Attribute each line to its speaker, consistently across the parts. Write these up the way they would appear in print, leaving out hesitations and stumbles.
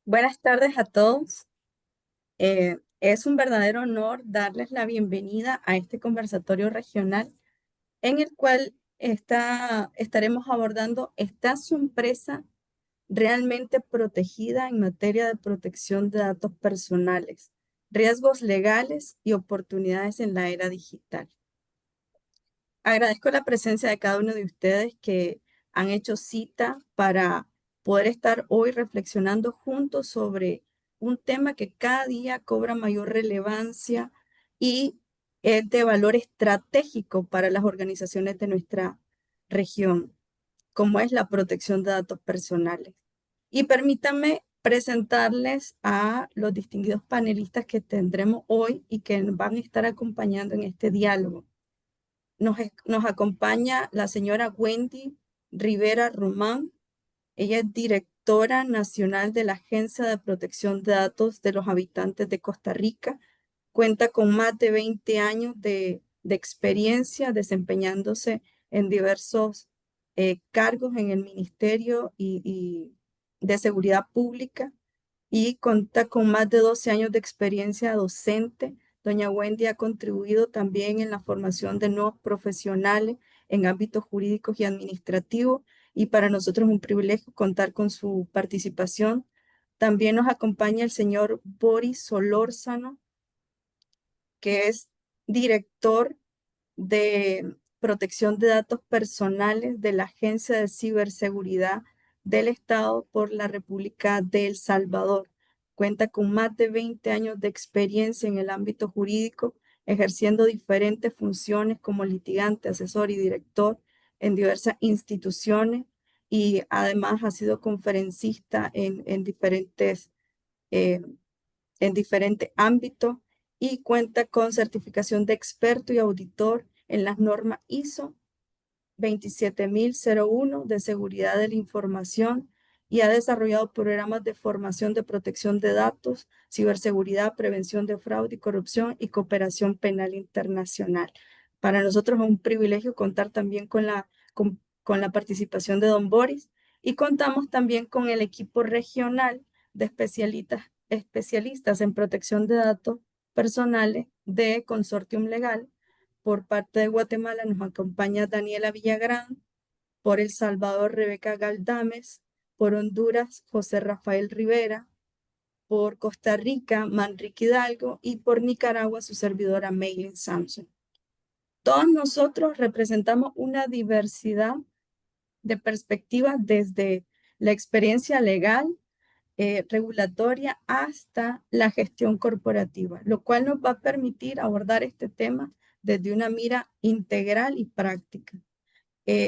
Speaker 1: Buenas tardes a todos. Es un verdadero honor darles la bienvenida a este conversatorio regional en el cual estaremos abordando ¿está su empresa realmente protegida en materia de protección de datos personales, riesgos legales y oportunidades en la era digital? Agradezco la presencia de cada uno de ustedes que han hecho cita para poder estar hoy reflexionando juntos sobre un tema que cada día cobra mayor relevancia y es de valor estratégico para las organizaciones de nuestra región, como es la protección de datos personales. Y permítanme presentarles a los distinguidos panelistas que tendremos hoy y que nos van a estar acompañando en este diálogo. Nos acompaña la señora Wendy Rivera Román. Ella es directora nacional de la Agencia de Protección de Datos de los Habitantes de Costa Rica. Cuenta con más de 20 años de experiencia desempeñándose en diversos cargos en el Ministerio y de Seguridad Pública y cuenta con más de 12 años de experiencia docente. Doña Wendy ha contribuido también en la formación de nuevos profesionales en ámbitos jurídicos y administrativos y para nosotros es un privilegio contar con su participación. También nos acompaña el señor Boris Solórzano, que es director de protección de datos personales de la Agencia de Ciberseguridad del Estado por la República de El Salvador. Cuenta con más de 20 años de experiencia en el ámbito jurídico, ejerciendo diferentes funciones como litigante, asesor y director en diversas instituciones y además ha sido conferencista eh, en diferentes ámbitos y cuenta con certificación de experto y auditor en las normas ISO 27001 de seguridad de la información y ha desarrollado programas de formación de protección de datos, ciberseguridad, prevención de fraude y corrupción y cooperación penal internacional. Para nosotros es un privilegio contar también con la participación de don Boris y contamos también con el equipo regional de especialistas en protección de datos personales de Consortium Legal. Por parte de Guatemala nos acompaña Daniela Villagrán, por El Salvador Rebeca Galdames, por Honduras José Rafael Rivera, por Costa Rica Manrique Hidalgo y por Nicaragua su servidora Maylin Samson. Todos nosotros representamos una diversidad de perspectivas desde la experiencia legal, regulatoria hasta la gestión corporativa, lo cual nos va a permitir abordar este tema desde una mira integral y práctica.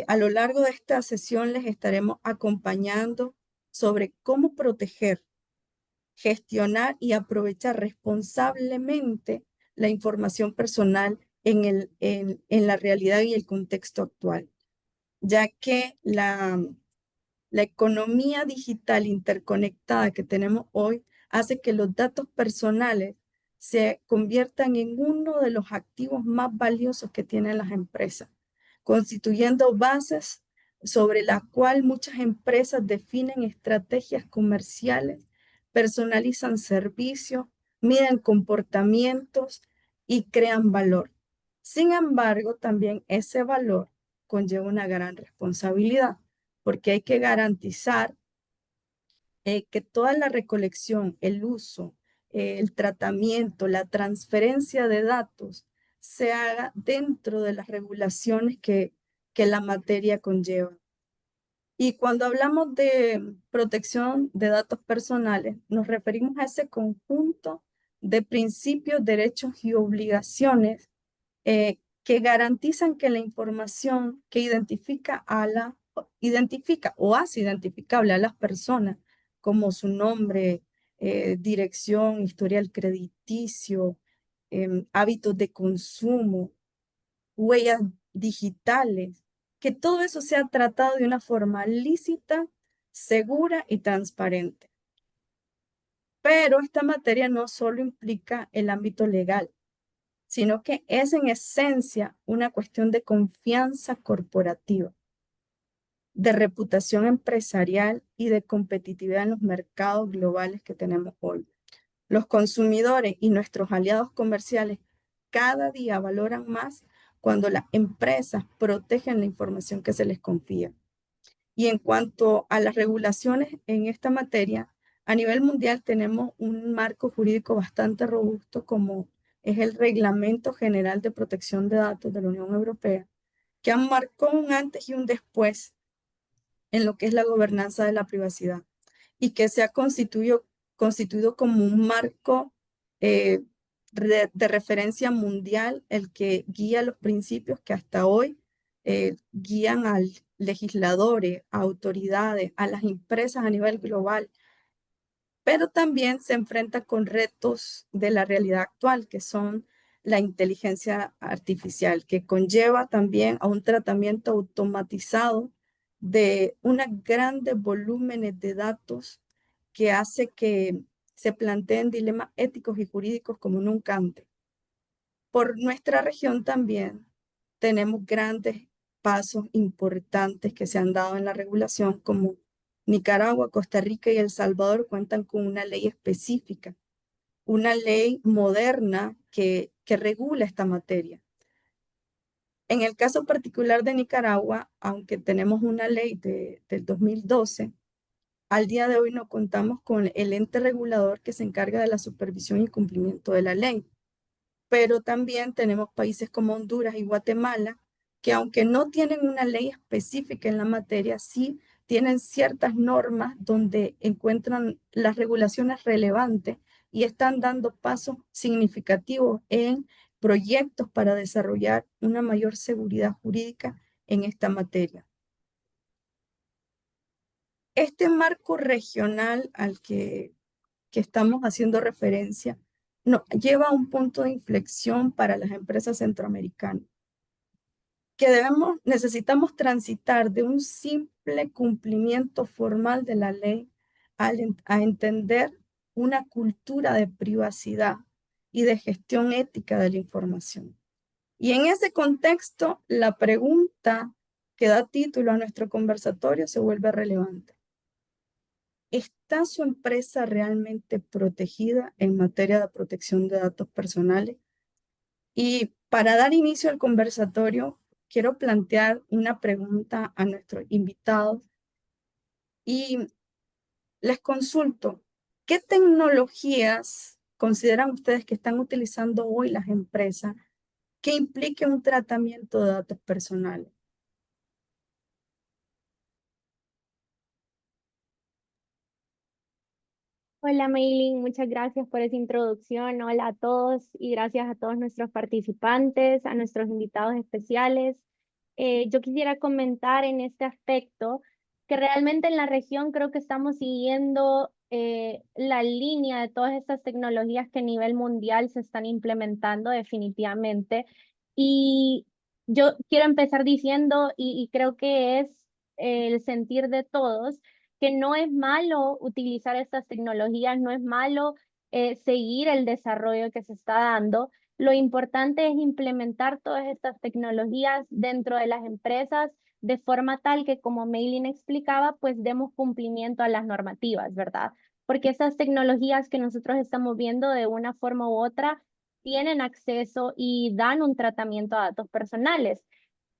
Speaker 1: A lo largo de esta sesión les estaremos acompañando sobre cómo proteger, gestionar y aprovechar responsablemente la información personal en la realidad y el contexto actual, ya que la economía digital interconectada que tenemos hoy hace que los datos personales se conviertan en uno de los activos más valiosos que tienen las empresas, constituyendo bases sobre la cual muchas empresas definen estrategias comerciales, personalizan servicios, miden comportamientos y crean valor. Sin embargo, también ese valor conlleva una gran responsabilidad porque hay que garantizar que toda la recolección, el uso, el tratamiento, la transferencia de datos se haga dentro de las regulaciones que la materia conlleva. Y cuando hablamos de protección de datos personales, nos referimos a ese conjunto de principios, derechos y obligaciones que garantizan que la información que identifica o hace identificable a las personas, como su nombre, dirección, historial crediticio, hábitos de consumo, huellas digitales, que todo eso sea tratado de una forma lícita, segura y transparente. Pero esta materia no solo implica el ámbito legal, sino que es en esencia una cuestión de confianza corporativa. de reputación empresarial y de competitividad en los mercados globales que tenemos hoy. Los consumidores y nuestros aliados comerciales cada día valoran más cuando las empresas protegen la información que se les confía. Y en cuanto a las regulaciones en esta materia, a nivel mundial tenemos un marco jurídico bastante robusto como es el Reglamento General de Protección de Datos de la Unión Europea, que marcó un antes y un después en lo que es la gobernanza de la privacidad y que se ha constituido como un marco eh, de referencia mundial, el que guía los principios que hasta hoy guían a legisladores, a autoridades, a las empresas a nivel global, pero también se enfrenta con retos de la realidad actual, que son la inteligencia artificial, que conlleva también a un tratamiento automatizado de unos grandes volúmenes de datos que hace que se planteen dilemas éticos y jurídicos como nunca antes. Por nuestra región también tenemos grandes pasos importantes que se han dado en la regulación, como Nicaragua, Costa Rica y El Salvador cuentan con una ley específica, una ley moderna que regula esta materia. En el caso particular de Nicaragua, aunque tenemos una ley del 2012, al día de hoy no contamos con el ente regulador que se encarga de la supervisión y cumplimiento de la ley. Pero también tenemos países como Honduras y Guatemala, que aunque no tienen una ley específica en la materia, sí tienen ciertas normas donde encuentran las regulaciones relevantes y están dando pasos significativos en proyectos para desarrollar una mayor seguridad jurídica en esta materia. Este marco regional al que estamos haciendo referencia nos lleva a un punto de inflexión para las empresas centroamericanas, que necesitamos transitar de un simple cumplimiento formal de la ley a entender una cultura de privacidad y de gestión ética de la información. Y en ese contexto, la pregunta que da título a nuestro conversatorio se vuelve relevante. ¿Está su empresa realmente protegida en materia de protección de datos personales? Y para dar inicio al conversatorio, quiero plantear una pregunta a nuestros invitados y les consulto, ¿qué tecnologías consideran ustedes que están utilizando hoy las empresas que impliquen un tratamiento de datos personales?
Speaker 2: Hola, Maylin, muchas gracias por esa introducción. Hola a todos y gracias a todos nuestros participantes, a nuestros invitados especiales. Yo quisiera comentar en este aspecto que realmente en la región creo que estamos siguiendo la línea de todas estas tecnologías que a nivel mundial se están implementando definitivamente. Y yo quiero empezar diciendo, y creo que es el sentir de todos, que no es malo utilizar estas tecnologías, no es malo seguir el desarrollo que se está dando. Lo importante es implementar todas estas tecnologías dentro de las empresas de forma tal que, como Maylin explicaba, pues demos cumplimiento a las normativas, ¿verdad? Porque esas tecnologías que nosotros estamos viendo de una forma u otra tienen acceso y dan un tratamiento a datos personales.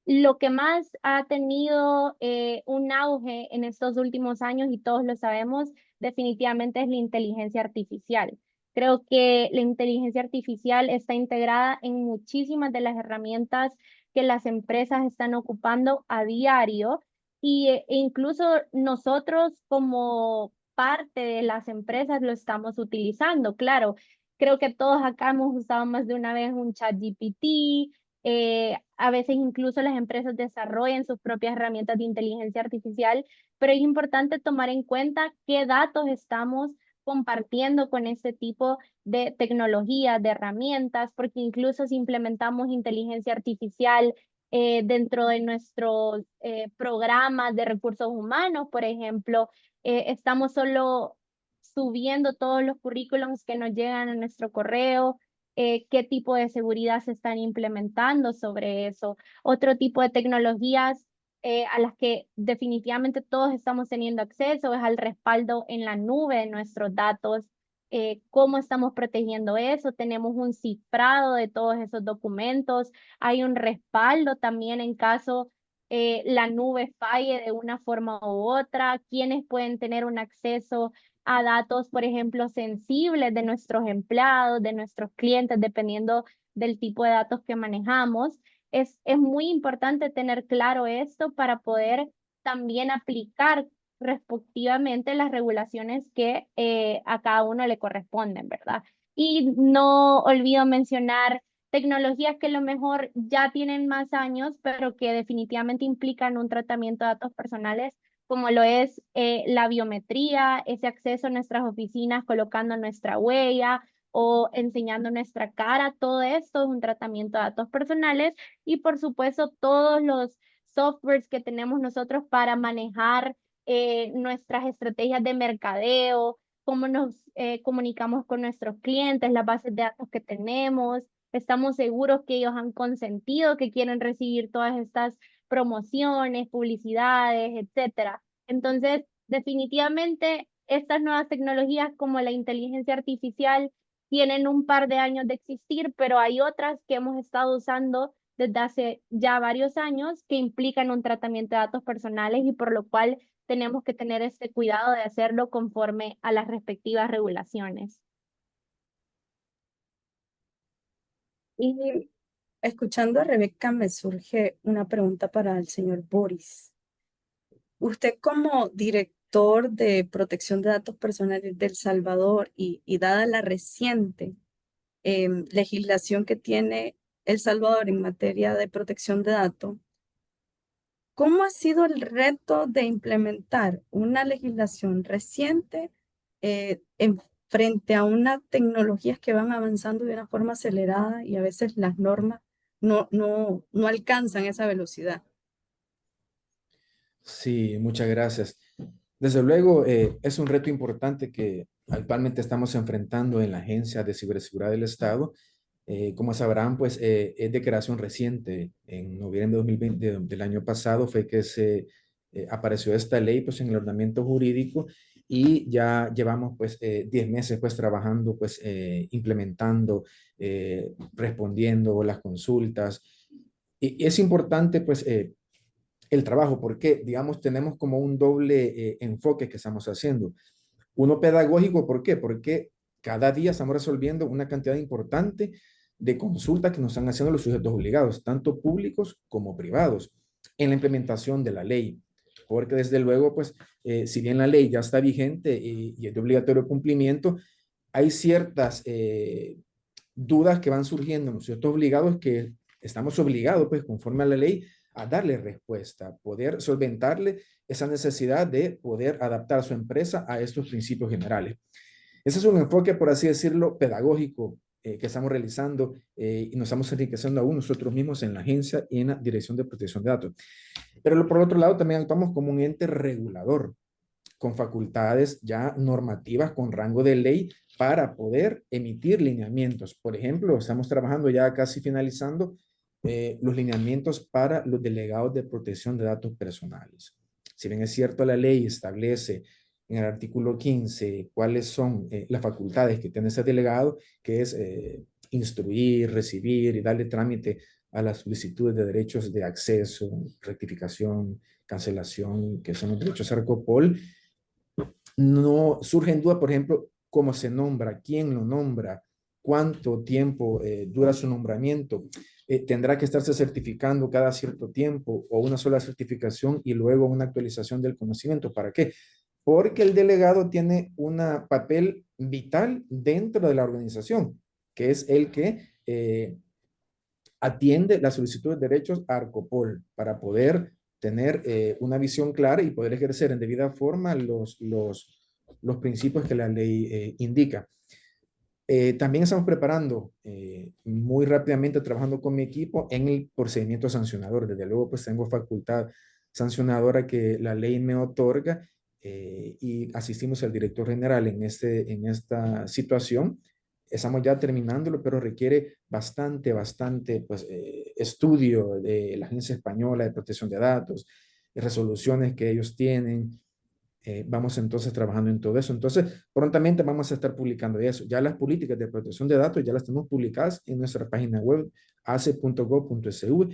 Speaker 2: Lo que más ha tenido un auge en estos últimos años, y todos lo sabemos, definitivamente es la inteligencia artificial. Creo que la inteligencia artificial está integrada en muchísimas de las herramientas que las empresas están ocupando a diario e incluso nosotros como parte de las empresas lo estamos utilizando. Claro, creo que todos acá hemos usado más de una vez un chat GPT. A veces incluso las empresas desarrollan sus propias herramientas de inteligencia artificial, pero es importante tomar en cuenta qué datos estamos compartiendo con este tipo de tecnologías, de herramientas, porque incluso si implementamos inteligencia artificial dentro de nuestros programas de recursos humanos, por ejemplo, estamos solo subiendo todos los currículums que nos llegan a nuestro correo, qué tipo de seguridad se están implementando sobre eso. Otro tipo de tecnologías a las que definitivamente todos estamos teniendo acceso, es al respaldo en la nube de nuestros datos, cómo estamos protegiendo eso, tenemos un cifrado de todos esos documentos, hay un respaldo también en caso la nube falle de una forma u otra, quienes pueden tener un acceso a datos, por ejemplo, sensibles de nuestros empleados, de nuestros clientes, dependiendo del tipo de datos que manejamos. Es muy importante tener claro esto para poder también aplicar respectivamente las regulaciones que a cada uno le corresponden, ¿verdad? Y no olvido mencionar tecnologías que a lo mejor ya tienen más años, pero que definitivamente implican un tratamiento de datos personales, como lo es la biometría, ese acceso a nuestras oficinas colocando nuestra huella o enseñando nuestra cara. Todo esto es un tratamiento de datos personales y por supuesto todos los softwares que tenemos nosotros para manejar nuestras estrategias de mercadeo, cómo nos comunicamos con nuestros clientes, las bases de datos que tenemos. Estamos seguros que ellos han consentido que quieren recibir todas estas promociones, publicidades, etcétera. Entonces, definitivamente, estas nuevas tecnologías como la inteligencia artificial tienen un par de años de existir, pero hay otras que hemos estado usando desde hace ya varios años que implican un tratamiento de datos personales y por lo cual tenemos que tener este cuidado de hacerlo conforme a las respectivas regulaciones.
Speaker 1: Y escuchando a Rebeca me surge una pregunta para el señor Boris. Usted como director de protección de datos personales de El Salvador y dada la reciente legislación que tiene El Salvador en materia de protección de datos, ¿cómo ha sido el reto de implementar una legislación reciente frente a unas tecnologías que van avanzando de una forma acelerada y a veces las normas no alcanzan esa velocidad?
Speaker 3: Sí, muchas gracias. Desde luego, es un reto importante que actualmente estamos enfrentando en la Agencia de Ciberseguridad del Estado. Como sabrán, pues es de creación reciente. En noviembre de 2020 del año pasado fue que se apareció esta ley pues en el ordenamiento jurídico y ya llevamos pues 10 meses pues trabajando pues implementando, respondiendo las consultas. Y es importante pues el trabajo, porque, digamos, tenemos como un doble enfoque que estamos haciendo. Uno pedagógico, ¿por qué? Porque cada día estamos resolviendo una cantidad importante de consultas que nos están haciendo los sujetos obligados, tanto públicos como privados, en la implementación de la ley. Porque desde luego, pues, si bien la ley ya está vigente y es de obligatorio cumplimiento, hay ciertas dudas que van surgiendo en los sujetos obligados que estamos obligados, pues, conforme a la ley, a darle respuesta, poder solventarle esa necesidad de poder adaptar a su empresa a estos principios generales. Ese es un enfoque, por así decirlo, pedagógico que estamos realizando y nos estamos enriqueciendo aún nosotros mismos en la agencia y en la Dirección de Protección de Datos. Pero por otro lado, también actuamos como un ente regulador con facultades ya normativas con rango de ley para poder emitir lineamientos. Por ejemplo, estamos trabajando ya casi finalizando los lineamientos para los delegados de protección de datos personales. Si bien es cierto, la ley establece en el artículo 15 cuáles son las facultades que tiene ese delegado, que es instruir, recibir y darle trámite a las solicitudes de derechos de acceso, rectificación, cancelación, que son los derechos ARCOPOL. No surge en duda, por ejemplo, cómo se nombra, quién lo nombra, cuánto tiempo dura su nombramiento. Tendrá que estarse certificando cada cierto tiempo o una sola certificación y luego una actualización del conocimiento. ¿Para qué? Porque el delegado tiene un papel vital dentro de la organización, que es el que atiende la solicitud de derechos a Arcopol para poder tener una visión clara y poder ejercer en debida forma los principios que la ley indica. También estamos preparando muy rápidamente, trabajando con mi equipo en el procedimiento sancionador. Desde luego, pues tengo facultad sancionadora que la ley me otorga y asistimos al director general en esta situación. Estamos ya terminándolo, pero requiere bastante pues, estudio de la Agencia Española de Protección de Datos, resoluciones que ellos tienen. Vamos entonces trabajando en todo eso. Entonces, prontamente vamos a estar publicando eso. Ya las políticas de protección de datos ya las tenemos publicadas en nuestra página web ace.gov.sv.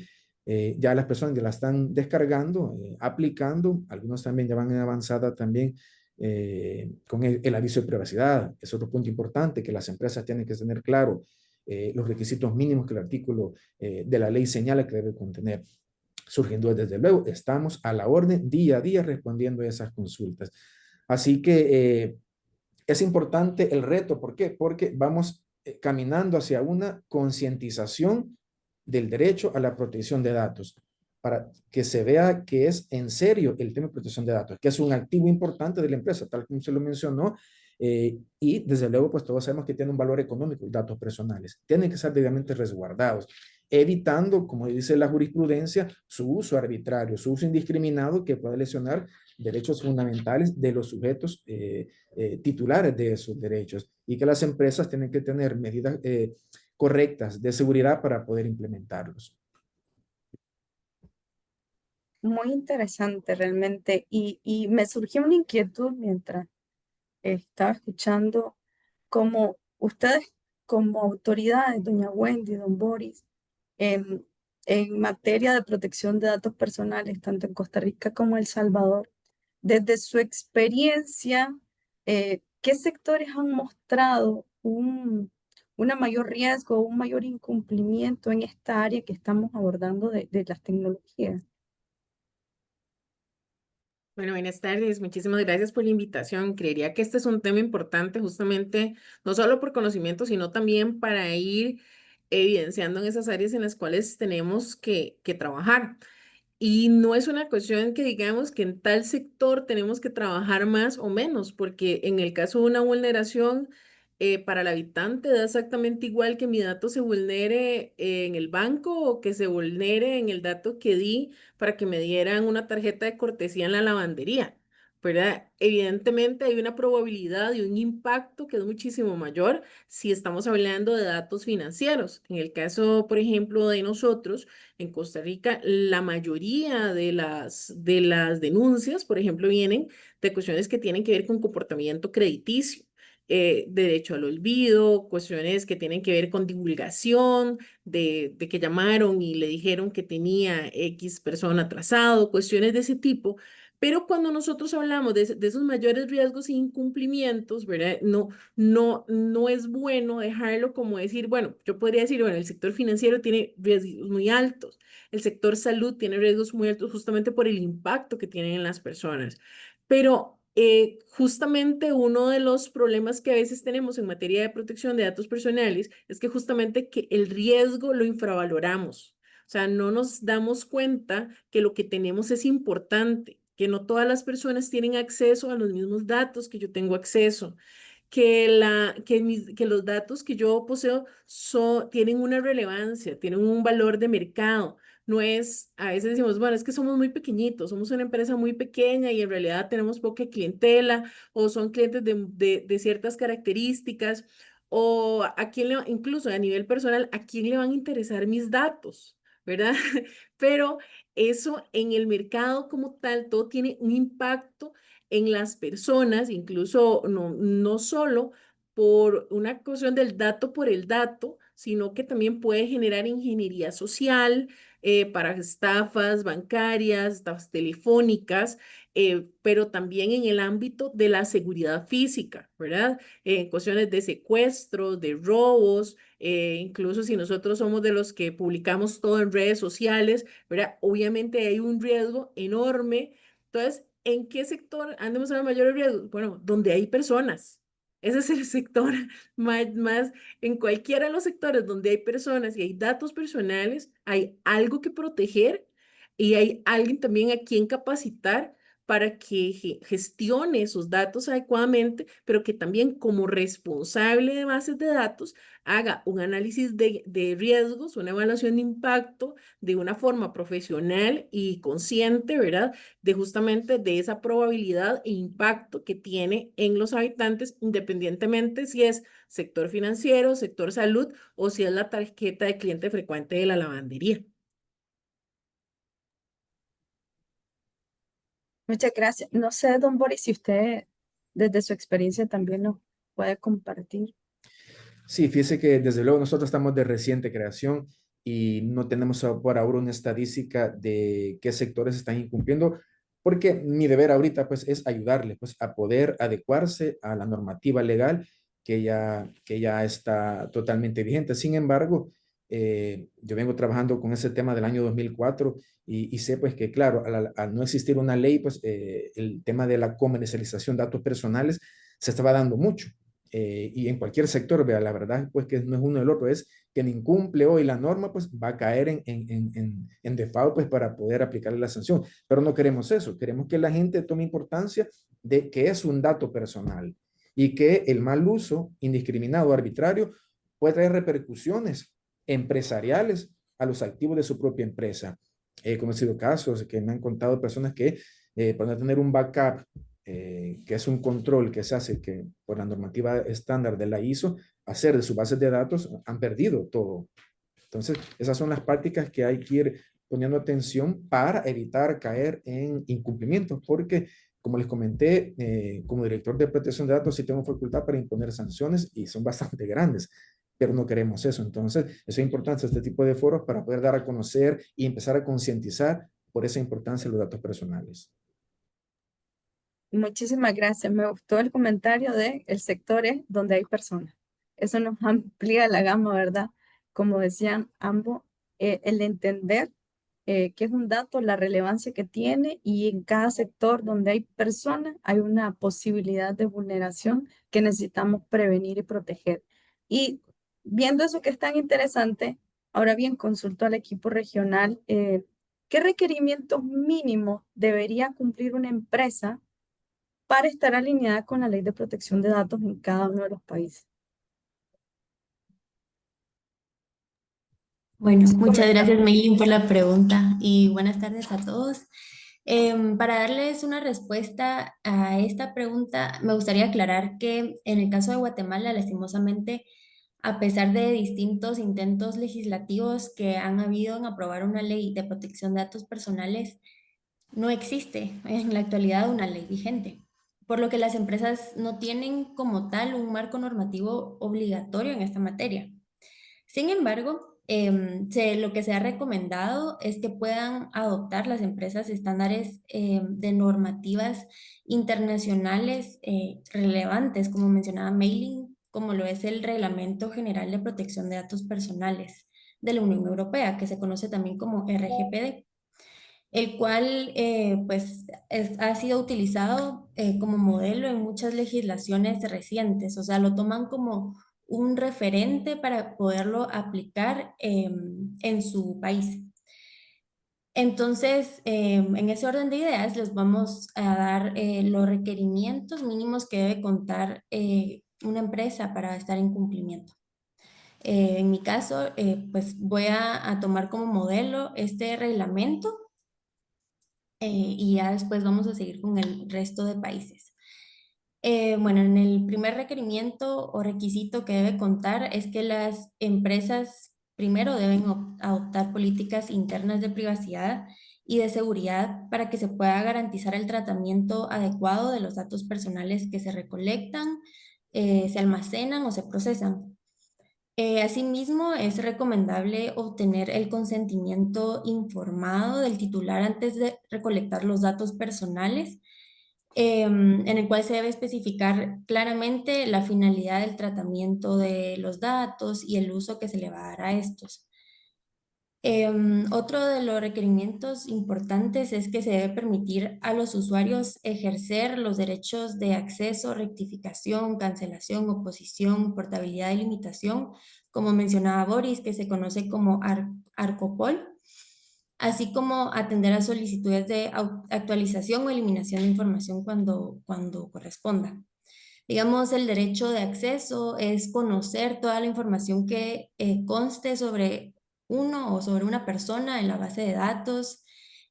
Speaker 3: Ya las personas ya la están descargando, aplicando. Algunos también ya van en avanzada también con el aviso de privacidad. Es otro punto importante que las empresas tienen que tener claro los requisitos mínimos que el artículo de la ley señala que debe contener. Surgiendo desde luego, estamos a la orden día a día respondiendo a esas consultas. Así que es importante el reto. ¿Por qué? Porque vamos caminando hacia una concientización del derecho a la protección de datos, para que se vea que es en serio el tema de protección de datos, que es un activo importante de la empresa, tal como se lo mencionó, y desde luego, pues todos sabemos que tiene un valor económico, datos personales. Tienen que ser debidamente resguardados, evitando, como dice la jurisprudencia, su uso arbitrario, su uso indiscriminado que puede lesionar derechos fundamentales de los sujetos titulares de esos derechos, y que las empresas tienen que tener medidas correctas de seguridad para poder implementarlos.
Speaker 1: Muy interesante realmente. Y me surgió una inquietud mientras estaba escuchando, como ustedes como autoridades, doña Wendy, don Boris, en, en materia de protección de datos personales, tanto en Costa Rica como El Salvador, desde su experiencia, ¿qué sectores han mostrado una mayor riesgo, un mayor incumplimiento en esta área que estamos abordando de las tecnologías?
Speaker 4: Bueno, buenas tardes. Muchísimas gracias por la invitación. Creería que este es un tema importante justamente, no solo por conocimiento, sino también para ir evidenciando en esas áreas en las cuales tenemos que trabajar. Y no es una cuestión que digamos que en tal sector tenemos que trabajar más o menos, porque en el caso de una vulneración para el habitante da exactamente igual que mi dato se vulnere en el banco o que se vulnere en el dato que di para que me dieran una tarjeta de cortesía en la lavandería, ¿verdad? Evidentemente hay una probabilidad y un impacto que es muchísimo mayor si estamos hablando de datos financieros. En el caso, por ejemplo, de nosotros, en Costa Rica, la mayoría de las denuncias, por ejemplo, vienen de cuestiones que tienen que ver con comportamiento crediticio. Derecho al olvido, cuestiones que tienen que ver con divulgación, de que llamaron y le dijeron que tenía X persona atrasado, cuestiones de ese tipo. Pero cuando nosotros hablamos de esos mayores riesgos e incumplimientos, ¿verdad? No es bueno dejarlo como decir, bueno, yo podría decir, bueno, el sector financiero tiene riesgos muy altos, el sector salud tiene riesgos muy altos justamente por el impacto que tienen en las personas. Pero justamente uno de los problemas que a veces tenemos en materia de protección de datos personales es que justamente que el riesgo lo infravaloramos. O sea, no nos damos cuenta que lo que tenemos es importante, que no todas las personas tienen acceso a los mismos datos que yo tengo acceso, que los datos que yo poseo tienen una relevancia, tienen un valor de mercado. No es, a veces decimos, bueno, es que somos muy pequeñitos, somos una empresa muy pequeña y en realidad tenemos poca clientela o son clientes de ciertas características o a quién incluso a nivel personal, a quién le van a interesar mis datos, ¿verdad? Pero eso en el mercado como tal, todo tiene un impacto en las personas, incluso no solo por una cuestión del dato por el dato, sino que también puede generar ingeniería social para estafas bancarias, estafas telefónicas, pero también en el ámbito de la seguridad física, ¿verdad? En cuestiones de secuestros, de robos, incluso si nosotros somos de los que publicamos todo en redes sociales, ¿verdad? Obviamente hay un riesgo enorme. Entonces, ¿en qué sector han demostrado mayores riesgos? Bueno, donde hay personas. Ese es el sector más, en cualquiera de los sectores donde hay personas y hay datos personales, hay algo que proteger y hay alguien también a quien capacitar para que gestione esos datos adecuadamente, pero que también como responsable de bases de datos haga un análisis de riesgos, una evaluación de impacto de una forma profesional y consciente, ¿verdad? De justamente de esa probabilidad e impacto que tiene en los habitantes, independientemente si es sector financiero, sector salud o si es la tarjeta de cliente frecuente de la lavandería.
Speaker 1: Muchas gracias. No sé, don Boris, si usted desde su experiencia también nos puede compartir.
Speaker 3: Sí, fíjese que desde luego nosotros estamos de reciente creación y no tenemos por ahora una estadística de qué sectores están incumpliendo, porque mi deber ahorita pues es ayudarles pues a poder adecuarse a la normativa legal que ya está totalmente vigente. Sin embargo, yo vengo trabajando con ese tema del año 2004 y sé pues que claro, al no existir una ley, pues el tema de la comercialización de datos personales se estaba dando mucho. Y en cualquier sector, vea, la verdad, pues que no es uno del otro, es quien incumple hoy la norma, pues va a caer en default, pues para poder aplicarle la sanción. Pero no queremos eso, queremos que la gente tome importancia de que es un dato personal y que el mal uso indiscriminado, arbitrario, puede traer repercusiones empresariales a los activos de su propia empresa. He conocido casos que me han contado personas que para no tener un backup que es un control que se hace que por la normativa estándar de la ISO, hacer de sus bases de datos, han perdido todo. Entonces, esas son las prácticas que hay que ir poniendo atención para evitar caer en incumplimientos, porque, como les comenté, como director de protección de datos, sí tengo facultad para imponer sanciones y son bastante grandes, pero no queremos eso. Entonces, eso es importante, este tipo de foros para poder dar a conocer y empezar a concientizar por esa importancia de los datos personales.
Speaker 1: Muchísimas gracias. Me gustó el comentario de el sector es donde hay personas. Eso nos amplía la gama, ¿verdad? Como decían ambos, el entender qué es un dato, la relevancia que tiene y en cada sector donde hay personas hay una posibilidad de vulneración que necesitamos prevenir y proteger. Y viendo eso que es tan interesante, ahora bien, consulto al equipo regional, ¿qué requerimientos mínimos debería cumplir una empresa para estar alineada con la ley de protección de datos en cada uno de los países?
Speaker 5: Bueno,
Speaker 1: Sí,
Speaker 5: muchas gracias, Meilín, por la pregunta y buenas tardes a todos. Para darles una respuesta a esta pregunta, me gustaría aclarar que en el caso de Guatemala, lastimosamente, a pesar de distintos intentos legislativos que han habido en aprobar una ley de protección de datos personales, no existe en la actualidad una ley vigente, por lo que las empresas no tienen como tal un marco normativo obligatorio en esta materia. Sin embargo, lo que se ha recomendado es que puedan adoptar las empresas estándares de normativas internacionales relevantes, como mencionaba Mailing, como lo es el Reglamento General de Protección de Datos Personales de la Unión Europea, que se conoce también como RGPD, el cual ha sido utilizado como modelo en muchas legislaciones recientes, o sea, lo toman como un referente para poderlo aplicar en su país. Entonces, en ese orden de ideas, les vamos a dar los requerimientos mínimos que debe contar una empresa para estar en cumplimiento. En mi caso, pues voy a tomar como modelo este reglamento y ya después vamos a seguir con el resto de países. Bueno, en el primer requerimiento o requisito que debe contar es que las empresas primero deben adoptar políticas internas de privacidad y de seguridad para que se pueda garantizar el tratamiento adecuado de los datos personales que se recolectan, se almacenan o se procesan. Asimismo, es recomendable obtener el consentimiento informado del titular antes de recolectar los datos personales, en el cual se debe especificar claramente la finalidad del tratamiento de los datos y el uso que se le va a dar a estos. Otro de los requerimientos importantes es que se debe permitir a los usuarios ejercer los derechos de acceso, rectificación, cancelación, oposición, portabilidad y limitación, como mencionaba Boris, que se conoce como ARCOPOL, así como atender a solicitudes de actualización o eliminación de información cuando corresponda. Digamos, el derecho de acceso es conocer toda la información que conste sobre uno o sobre una persona en la base de datos.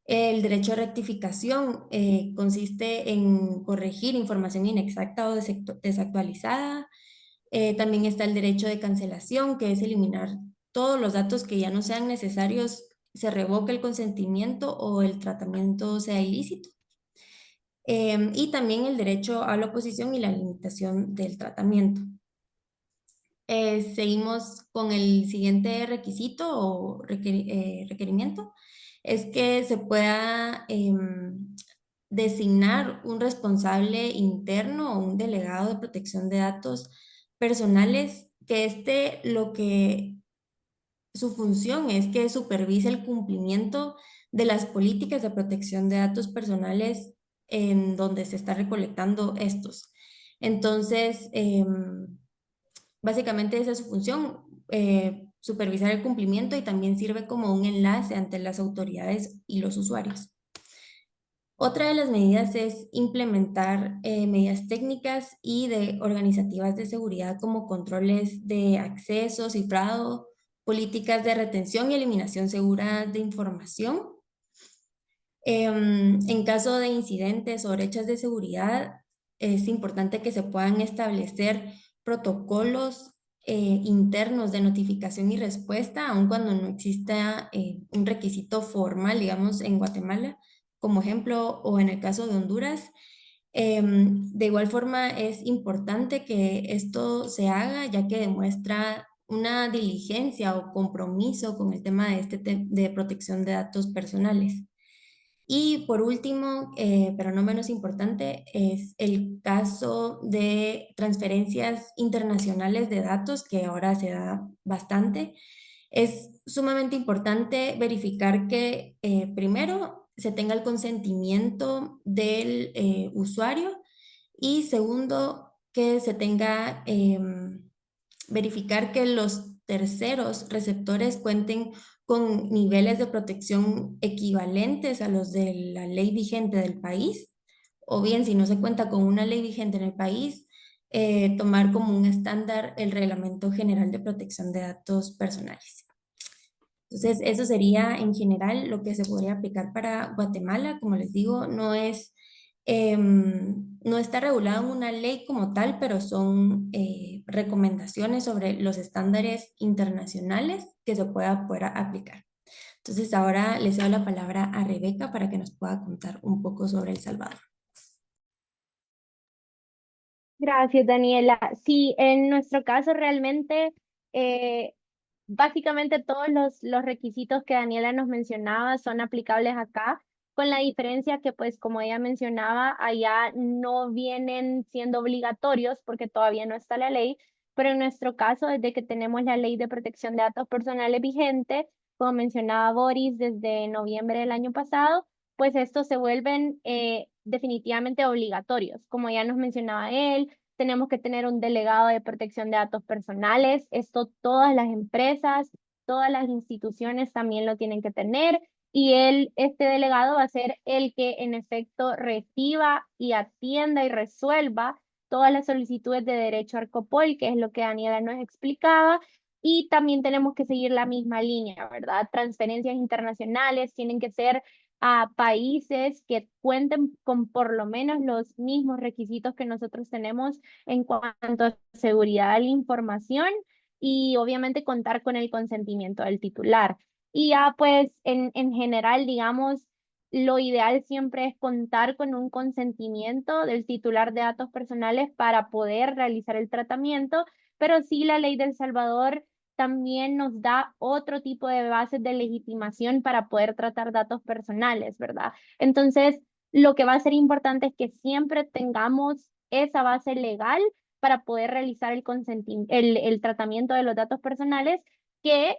Speaker 5: El derecho de rectificación consiste en corregir información inexacta o desactualizada. También está el derecho de cancelación, que es eliminar todos los datos que ya no sean necesarios, se revoca el consentimiento o el tratamiento sea ilícito. y también el derecho a la oposición y la limitación del tratamiento. Seguimos con el siguiente requisito o requerimiento, es que se pueda designar un responsable interno o un delegado de protección de datos personales, que su función es que supervise el cumplimiento de las políticas de protección de datos personales en donde se está recolectando estos. Entonces, básicamente esa es su función, supervisar el cumplimiento, y también sirve como un enlace ante las autoridades y los usuarios. Otra de las medidas es implementar medidas técnicas y organizativas de seguridad, como controles de acceso, cifrado, políticas de retención y eliminación segura de información. En caso de incidentes o brechas de seguridad, es importante que se puedan establecer protocolos internos de notificación y respuesta, aun cuando no exista un requisito formal, digamos, en Guatemala, como ejemplo, o en el caso de Honduras. De igual forma, es importante que esto se haga, ya que demuestra una diligencia o compromiso con el tema de protección de datos personales. Y por último, pero no menos importante, es el caso de transferencias internacionales de datos, que ahora se da bastante. Es sumamente importante verificar que primero se tenga el consentimiento del usuario, y segundo, que se tenga verificar que los terceros receptores cuenten con niveles de protección equivalentes a los de la ley vigente del país, o bien, si no se cuenta con una ley vigente en el país, tomar como un estándar el Reglamento General de Protección de Datos Personales. Entonces, eso sería en general lo que se podría aplicar para Guatemala. Como les digo, no está regulado en una ley como tal, pero son recomendaciones sobre los estándares internacionales que se pueda poder aplicar. Entonces, ahora les doy la palabra a Rebeca para que nos pueda contar un poco sobre El Salvador.
Speaker 2: Gracias, Daniela. Sí, en nuestro caso realmente, eh, básicamente todos los requisitos que Daniela nos mencionaba son aplicables acá, con la diferencia que, pues, como ella mencionaba, allá no vienen siendo obligatorios porque todavía no está la ley, pero en nuestro caso, desde que tenemos la ley de protección de datos personales vigente, como mencionaba Boris, desde noviembre del año pasado, pues estos se vuelven definitivamente obligatorios. Como ya nos mencionaba él, tenemos que tener un delegado de protección de datos personales. Esto todas las empresas, todas las instituciones también lo tienen que tener. Y este delegado va a ser el que en efecto reciba y atienda y resuelva todas las solicitudes de derecho Arcopol, que es lo que Daniela nos explicaba. Y también tenemos que seguir la misma línea, ¿verdad? Transferencias internacionales tienen que ser a países que cuenten con por lo menos los mismos requisitos que nosotros tenemos en cuanto a seguridad de la información, y obviamente contar con el consentimiento del titular. Y ya pues en general, digamos, lo ideal siempre es contar con un consentimiento del titular de datos personales para poder realizar el tratamiento, pero sí la ley de El Salvador también nos da otro tipo de bases de legitimación para poder tratar datos personales, ¿verdad? Entonces, lo que va a ser importante es que siempre tengamos esa base legal para poder realizar el tratamiento de los datos personales, que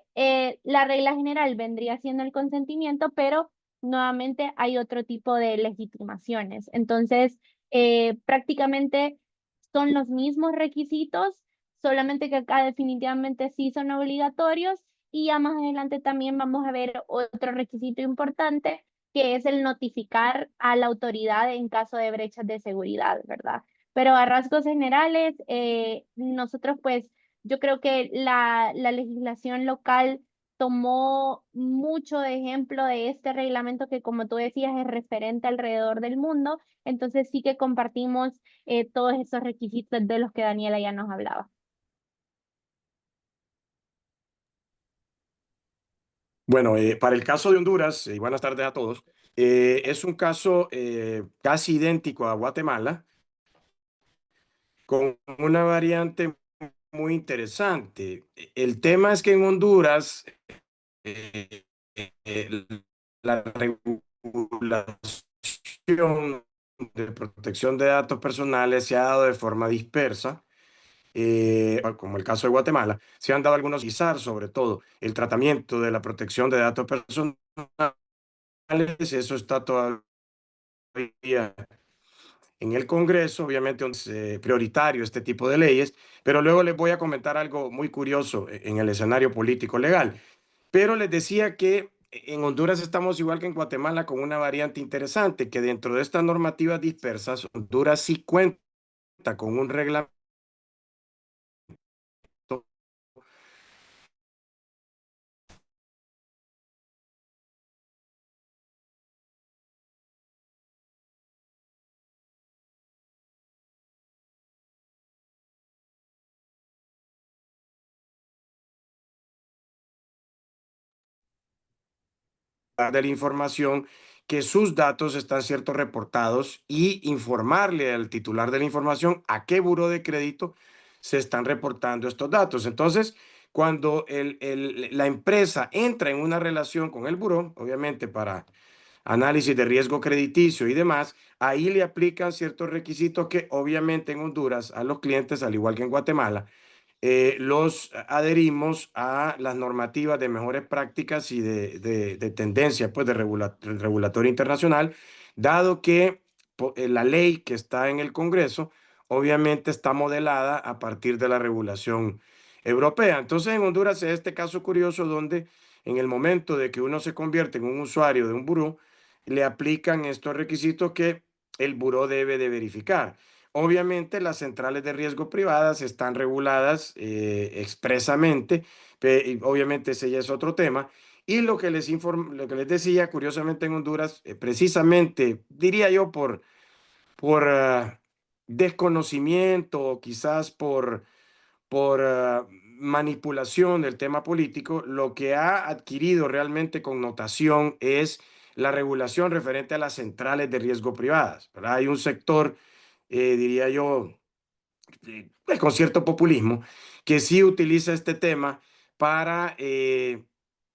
Speaker 2: la regla general vendría siendo el consentimiento, pero nuevamente hay otro tipo de legitimaciones. Entonces, prácticamente son los mismos requisitos, solamente que acá definitivamente sí son obligatorios, y ya más adelante también vamos a ver otro requisito importante, que es el notificar a la autoridad en caso de brechas de seguridad, ¿verdad? Pero a rasgos generales, nosotros pues yo creo que la legislación local tomó mucho de ejemplo de este reglamento que, como tú decías, es referente alrededor del mundo. Entonces sí que compartimos todos esos requisitos de los que Daniela ya nos hablaba.
Speaker 6: Bueno, para el caso de Honduras, y buenas tardes a todos, es un caso casi idéntico a Guatemala, con una variante muy interesante. El tema es que en Honduras eh, eh, la regulación de protección de datos personales se ha dado de forma dispersa, como el caso de Guatemala. Se han dado algunos guisar, sobre todo el tratamiento de la protección de datos personales. Eso está todavía en el Congreso, obviamente es prioritario este tipo de leyes, pero luego les voy a comentar algo muy curioso en el escenario político legal. Pero les decía que en Honduras estamos igual que en Guatemala con una variante interesante, que dentro de estas normativas dispersas, Honduras sí cuenta con un reglamento de la información, que sus datos están ciertos reportados y informarle al titular de la información a qué buró de crédito se están reportando estos datos. Entonces, cuando la empresa entra en una relación con el buró, obviamente para análisis de riesgo crediticio y demás, ahí le aplican ciertos requisitos que obviamente en Honduras a los clientes, al igual que en Guatemala, los adherimos a las normativas de mejores prácticas y de tendencia pues, regulatorio internacional, dado que la ley que está en el Congreso obviamente está modelada a partir de la regulación europea. Entonces en Honduras es este caso curioso donde en el momento de que uno se convierte en un usuario de un buró, le aplican estos requisitos que el buró debe de verificar. Obviamente las centrales de riesgo privadas están reguladas expresamente, y obviamente ese ya es otro tema. Y lo que les decía, curiosamente en Honduras, precisamente, diría yo, por desconocimiento o quizás por manipulación del tema político, lo que ha adquirido realmente connotación es la regulación referente a las centrales de riesgo privadas, ¿verdad? Hay un sector, diría yo, con cierto populismo, que sí utiliza este tema para,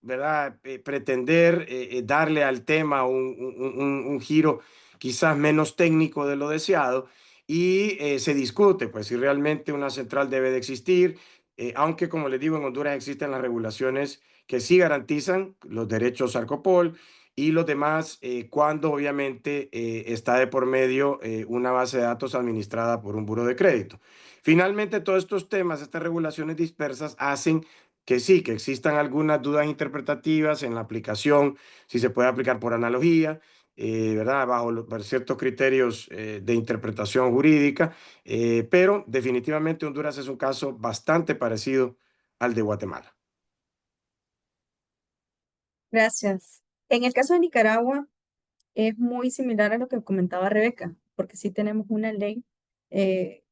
Speaker 6: ¿verdad? Pretender darle al tema un giro quizás menos técnico de lo deseado y se discute, pues, si realmente una central debe de existir, aunque, como les digo, en Honduras existen las regulaciones que sí garantizan los derechos Sarcopol y los demás cuando obviamente está de por medio una base de datos administrada por un buro de crédito. Finalmente, todos estos temas, estas regulaciones dispersas, hacen que sí, que existan algunas dudas interpretativas en la aplicación, si se puede aplicar por analogía, ¿verdad? Bajo ciertos criterios de interpretación jurídica, pero definitivamente Honduras es un caso bastante parecido al de Guatemala.
Speaker 1: Gracias. En el caso de Nicaragua, es muy similar a lo que comentaba Rebeca, porque sí tenemos una ley eh,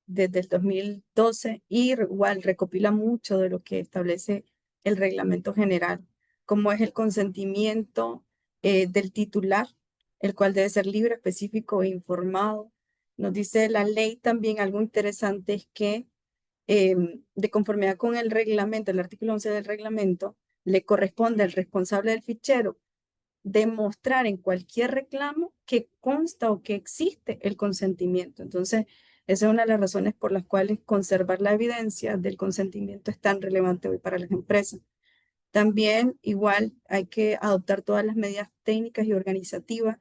Speaker 1: desde el 2012 y igual recopila mucho de lo que establece el reglamento general, como es el consentimiento del titular, el cual debe ser libre, específico e informado. Nos dice la ley también algo interesante es que de conformidad con el reglamento, el artículo 11 del reglamento, le corresponde al responsable del fichero demostrar en cualquier reclamo que consta o que existe el consentimiento. Entonces, esa es una de las razones por las cuales conservar la evidencia del consentimiento es tan relevante hoy para las empresas. También, igual, hay que adoptar todas las medidas técnicas y organizativas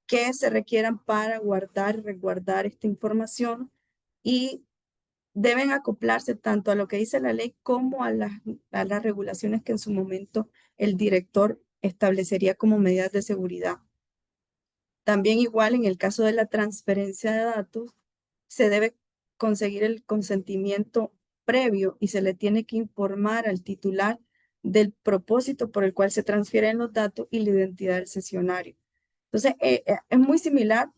Speaker 1: que se requieran para guardar y resguardar esta información y deben acoplarse tanto a lo que dice la ley como a las regulaciones que en su momento el director establecería como medidas de seguridad. También igual en el caso de la transferencia de datos, se debe conseguir el consentimiento previo y se le tiene que informar al titular del propósito por el cual se transfieren los datos y la identidad del sesionario. Entonces, es muy similar.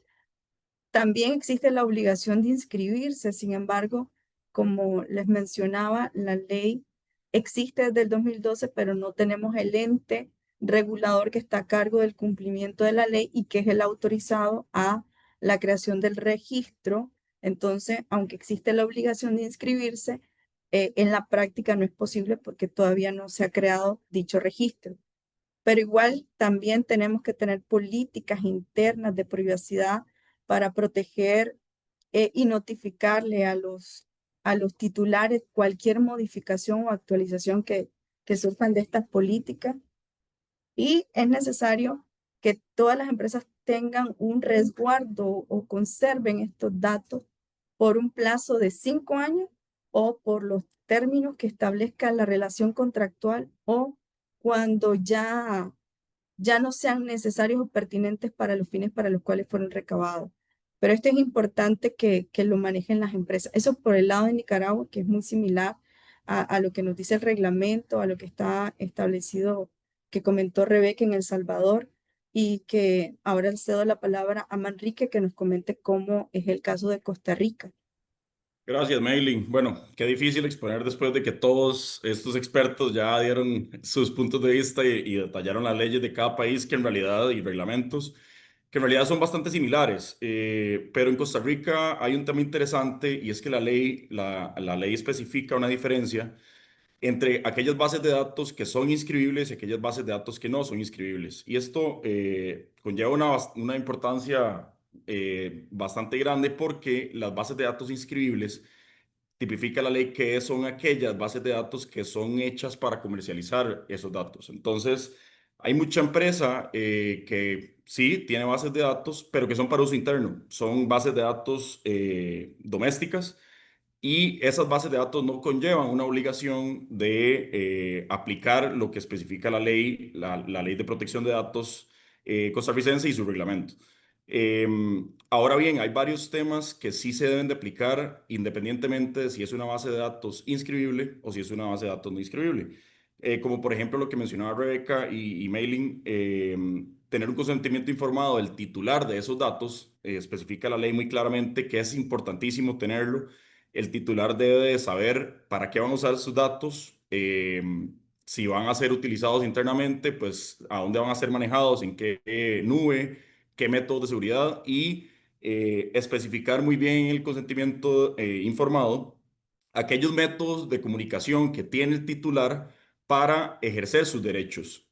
Speaker 1: También existe la obligación de inscribirse, sin embargo, como les mencionaba, la ley existe desde el 2012, pero no tenemos el ente regulador que está a cargo del cumplimiento de la ley y que es el autorizado a la creación del registro. Entonces, aunque existe la obligación de inscribirse, en la práctica no es posible porque todavía no se ha creado dicho registro. Pero igual también tenemos que tener políticas internas de privacidad para proteger y notificarle a los titulares cualquier modificación o actualización que surjan de estas políticas. Y es necesario que todas las empresas tengan un resguardo o conserven estos datos por un plazo de 5 años o por los términos que establezca la relación contractual o cuando ya no sean necesarios o pertinentes para los fines para los cuales fueron recabados. Pero esto es importante que lo manejen las empresas. Eso por el lado de Nicaragua, que es muy similar a lo que nos dice el reglamento, a lo que está establecido, que comentó Rebeca en El Salvador, y que ahora le cedo la palabra a Manrique que nos comente cómo es el caso de Costa Rica.
Speaker 7: Gracias, Maylin. Bueno, qué difícil exponer después de que todos estos expertos ya dieron sus puntos de vista y detallaron las leyes de cada país que en realidad y reglamentos que en realidad son bastante similares. Pero en Costa Rica hay un tema interesante y es que la ley especifica una diferencia entre aquellas bases de datos que son inscribibles y aquellas bases de datos que no son inscribibles. Y esto conlleva una importancia bastante grande porque las bases de datos inscribibles tipifica la ley que son aquellas bases de datos que son hechas para comercializar esos datos. Entonces, hay mucha empresa que sí tiene bases de datos, pero que son para uso interno. Son bases de datos domésticas y esas bases de datos no conllevan una obligación de aplicar lo que especifica la ley, la ley de protección de datos costarricense y su reglamento. Ahora bien, hay varios temas que sí se deben de aplicar independientemente de si es una base de datos inscribible o si es una base de datos no inscribible. Como por ejemplo lo que mencionaba Rebeca y Mailing, tener un consentimiento informado del titular de esos datos, especifica la ley muy claramente que es importantísimo tenerlo. El titular debe de saber para qué van a usar sus datos, si van a ser utilizados internamente, pues a dónde van a ser manejados, en qué nube, qué métodos de seguridad y especificar muy bien en el consentimiento informado aquellos métodos de comunicación que tiene el titular para ejercer sus derechos,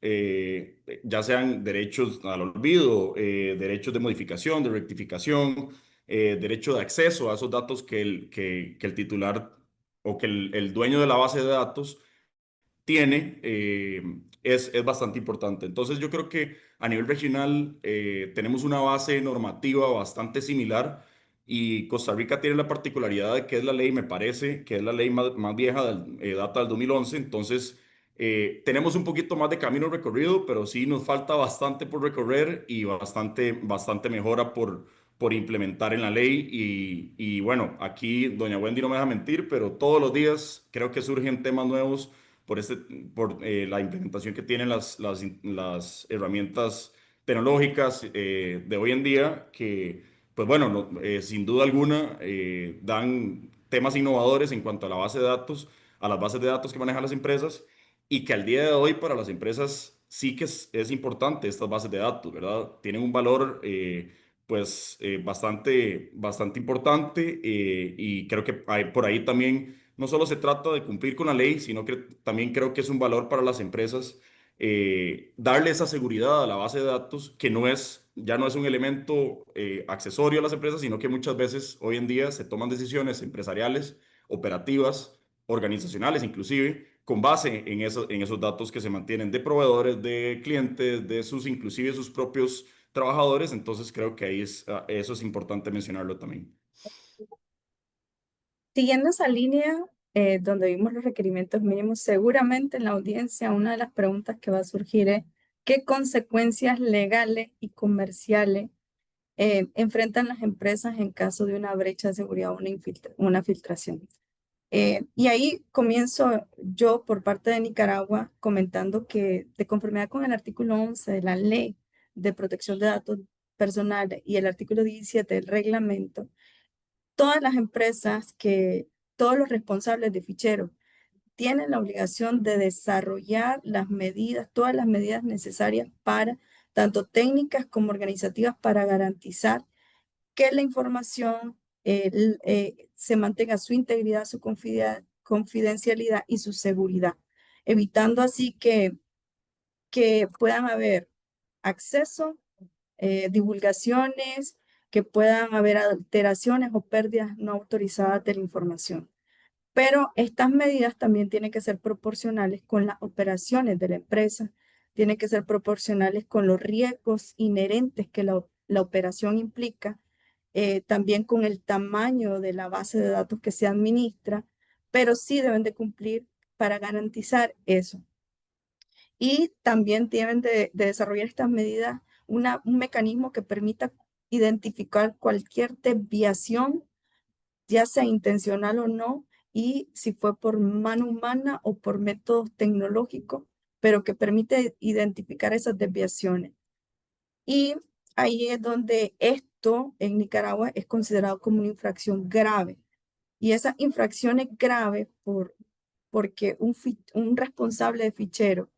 Speaker 7: ya sean derechos al olvido, derechos de modificación, de rectificación, derecho de acceso a esos datos que el titular o que el dueño de la base de datos tiene, es bastante importante. Entonces yo creo que a nivel regional tenemos una base normativa bastante similar y Costa Rica tiene la particularidad de que es la ley, me parece, que es la ley más vieja, data del 2011. Entonces tenemos un poquito más de camino recorrido, pero sí nos falta bastante por recorrer y bastante mejora por implementar en la ley. Y bueno, aquí doña Wendy no me deja mentir, pero todos los días creo que surgen temas nuevos por la implementación que tienen las herramientas tecnológicas de hoy en día, que, pues bueno, sin duda alguna dan temas innovadores en cuanto a la base de datos, a las bases de datos que manejan las empresas, y que al día de hoy para las empresas sí que es importante estas bases de datos, ¿verdad? Tienen un valor pues bastante importante y creo que por ahí también no solo se trata de cumplir con la ley, sino que también creo que es un valor para las empresas darle esa seguridad a la base de datos, que ya no es un elemento accesorio a las empresas, sino que muchas veces hoy en día se toman decisiones empresariales, operativas, organizacionales inclusive, con base en esos datos que se mantienen de proveedores, de clientes, inclusive sus propios trabajadores. Entonces creo que eso es importante mencionarlo también.
Speaker 1: Siguiendo esa línea, donde vimos los requerimientos mínimos, seguramente en la audiencia una de las preguntas que va a surgir es ¿qué consecuencias legales y comerciales enfrentan las empresas en caso de una brecha de seguridad o una filtración? Y ahí comienzo yo por parte de Nicaragua comentando que de conformidad con el artículo 11 de la Ley de Protección de Datos Personales y el artículo 17 del reglamento, todas las empresas todos los responsables de ficheros tienen la obligación de desarrollar las medidas, todas las medidas necesarias para, tanto técnicas como organizativas, para garantizar que la información se mantenga su integridad, su confidencialidad y su seguridad, evitando así que puedan haber acceso, divulgaciones, que puedan haber alteraciones o pérdidas no autorizadas de la información. Pero estas medidas también tienen que ser proporcionales con las operaciones de la empresa, tienen que ser proporcionales con los riesgos inherentes que la operación implica, también con el tamaño de la base de datos que se administra, pero sí deben de cumplir para garantizar eso. Y también deben de desarrollar estas medidas un mecanismo que permita identificar cualquier desviación, ya sea intencional o no, y si fue por mano humana o por métodos tecnológicos, pero que permite identificar esas desviaciones. Y ahí es donde esto en Nicaragua es considerado como una infracción grave. Y esas infracciones graves porque un responsable de fichero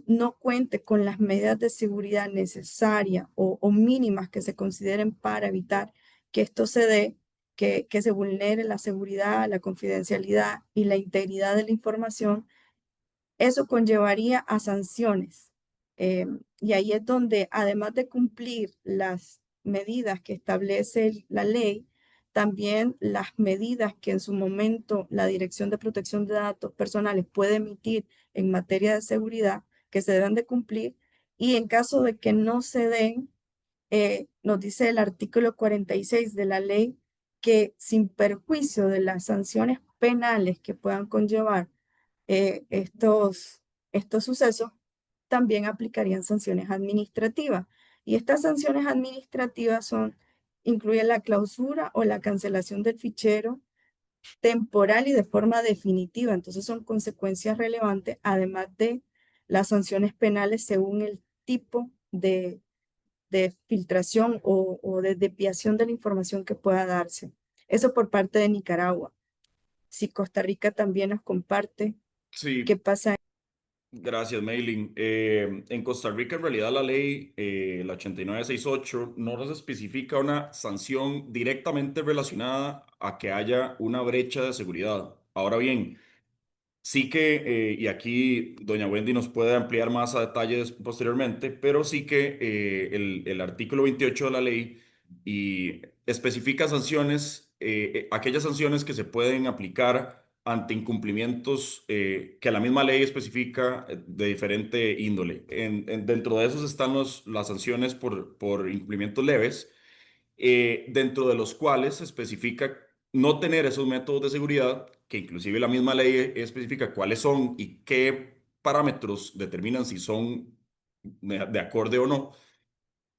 Speaker 1: no cuente con las medidas de seguridad necesarias o mínimas que se consideren para evitar que esto se dé, que se vulnere la seguridad, la confidencialidad y la integridad de la información, eso conllevaría a sanciones. Y ahí es donde, además de cumplir las medidas que establece la ley, también las medidas que en su momento la Dirección de Protección de Datos Personales puede emitir en materia de seguridad, que se deben de cumplir, y en caso de que no se den, nos dice el artículo 46 de la ley que sin perjuicio de las sanciones penales que puedan conllevar estos sucesos, también aplicarían sanciones administrativas. Y estas sanciones administrativas incluyen la clausura o la cancelación del fichero temporal y de forma definitiva. Entonces son consecuencias relevantes, además de las sanciones penales según el tipo de filtración o de desviación de la información que pueda darse. Eso por parte de Nicaragua. Si Costa Rica también nos comparte
Speaker 7: Sí,
Speaker 1: qué pasa.
Speaker 7: gracias, Mailing. En Costa Rica, en realidad, la ley, la 8968, no nos especifica una sanción directamente relacionada a que haya una brecha de seguridad. Ahora bien, sí que, y aquí doña Wendy nos puede ampliar más a detalles posteriormente, pero sí que el artículo 28 de la ley y especifica sanciones, aquellas sanciones que se pueden aplicar ante incumplimientos que la misma ley especifica de diferente índole. Dentro de esos están las sanciones por incumplimientos leves, dentro de los cuales se especifica no tener esos métodos de seguridad, que inclusive la misma ley especifica cuáles son y qué parámetros determinan si son de acorde o no.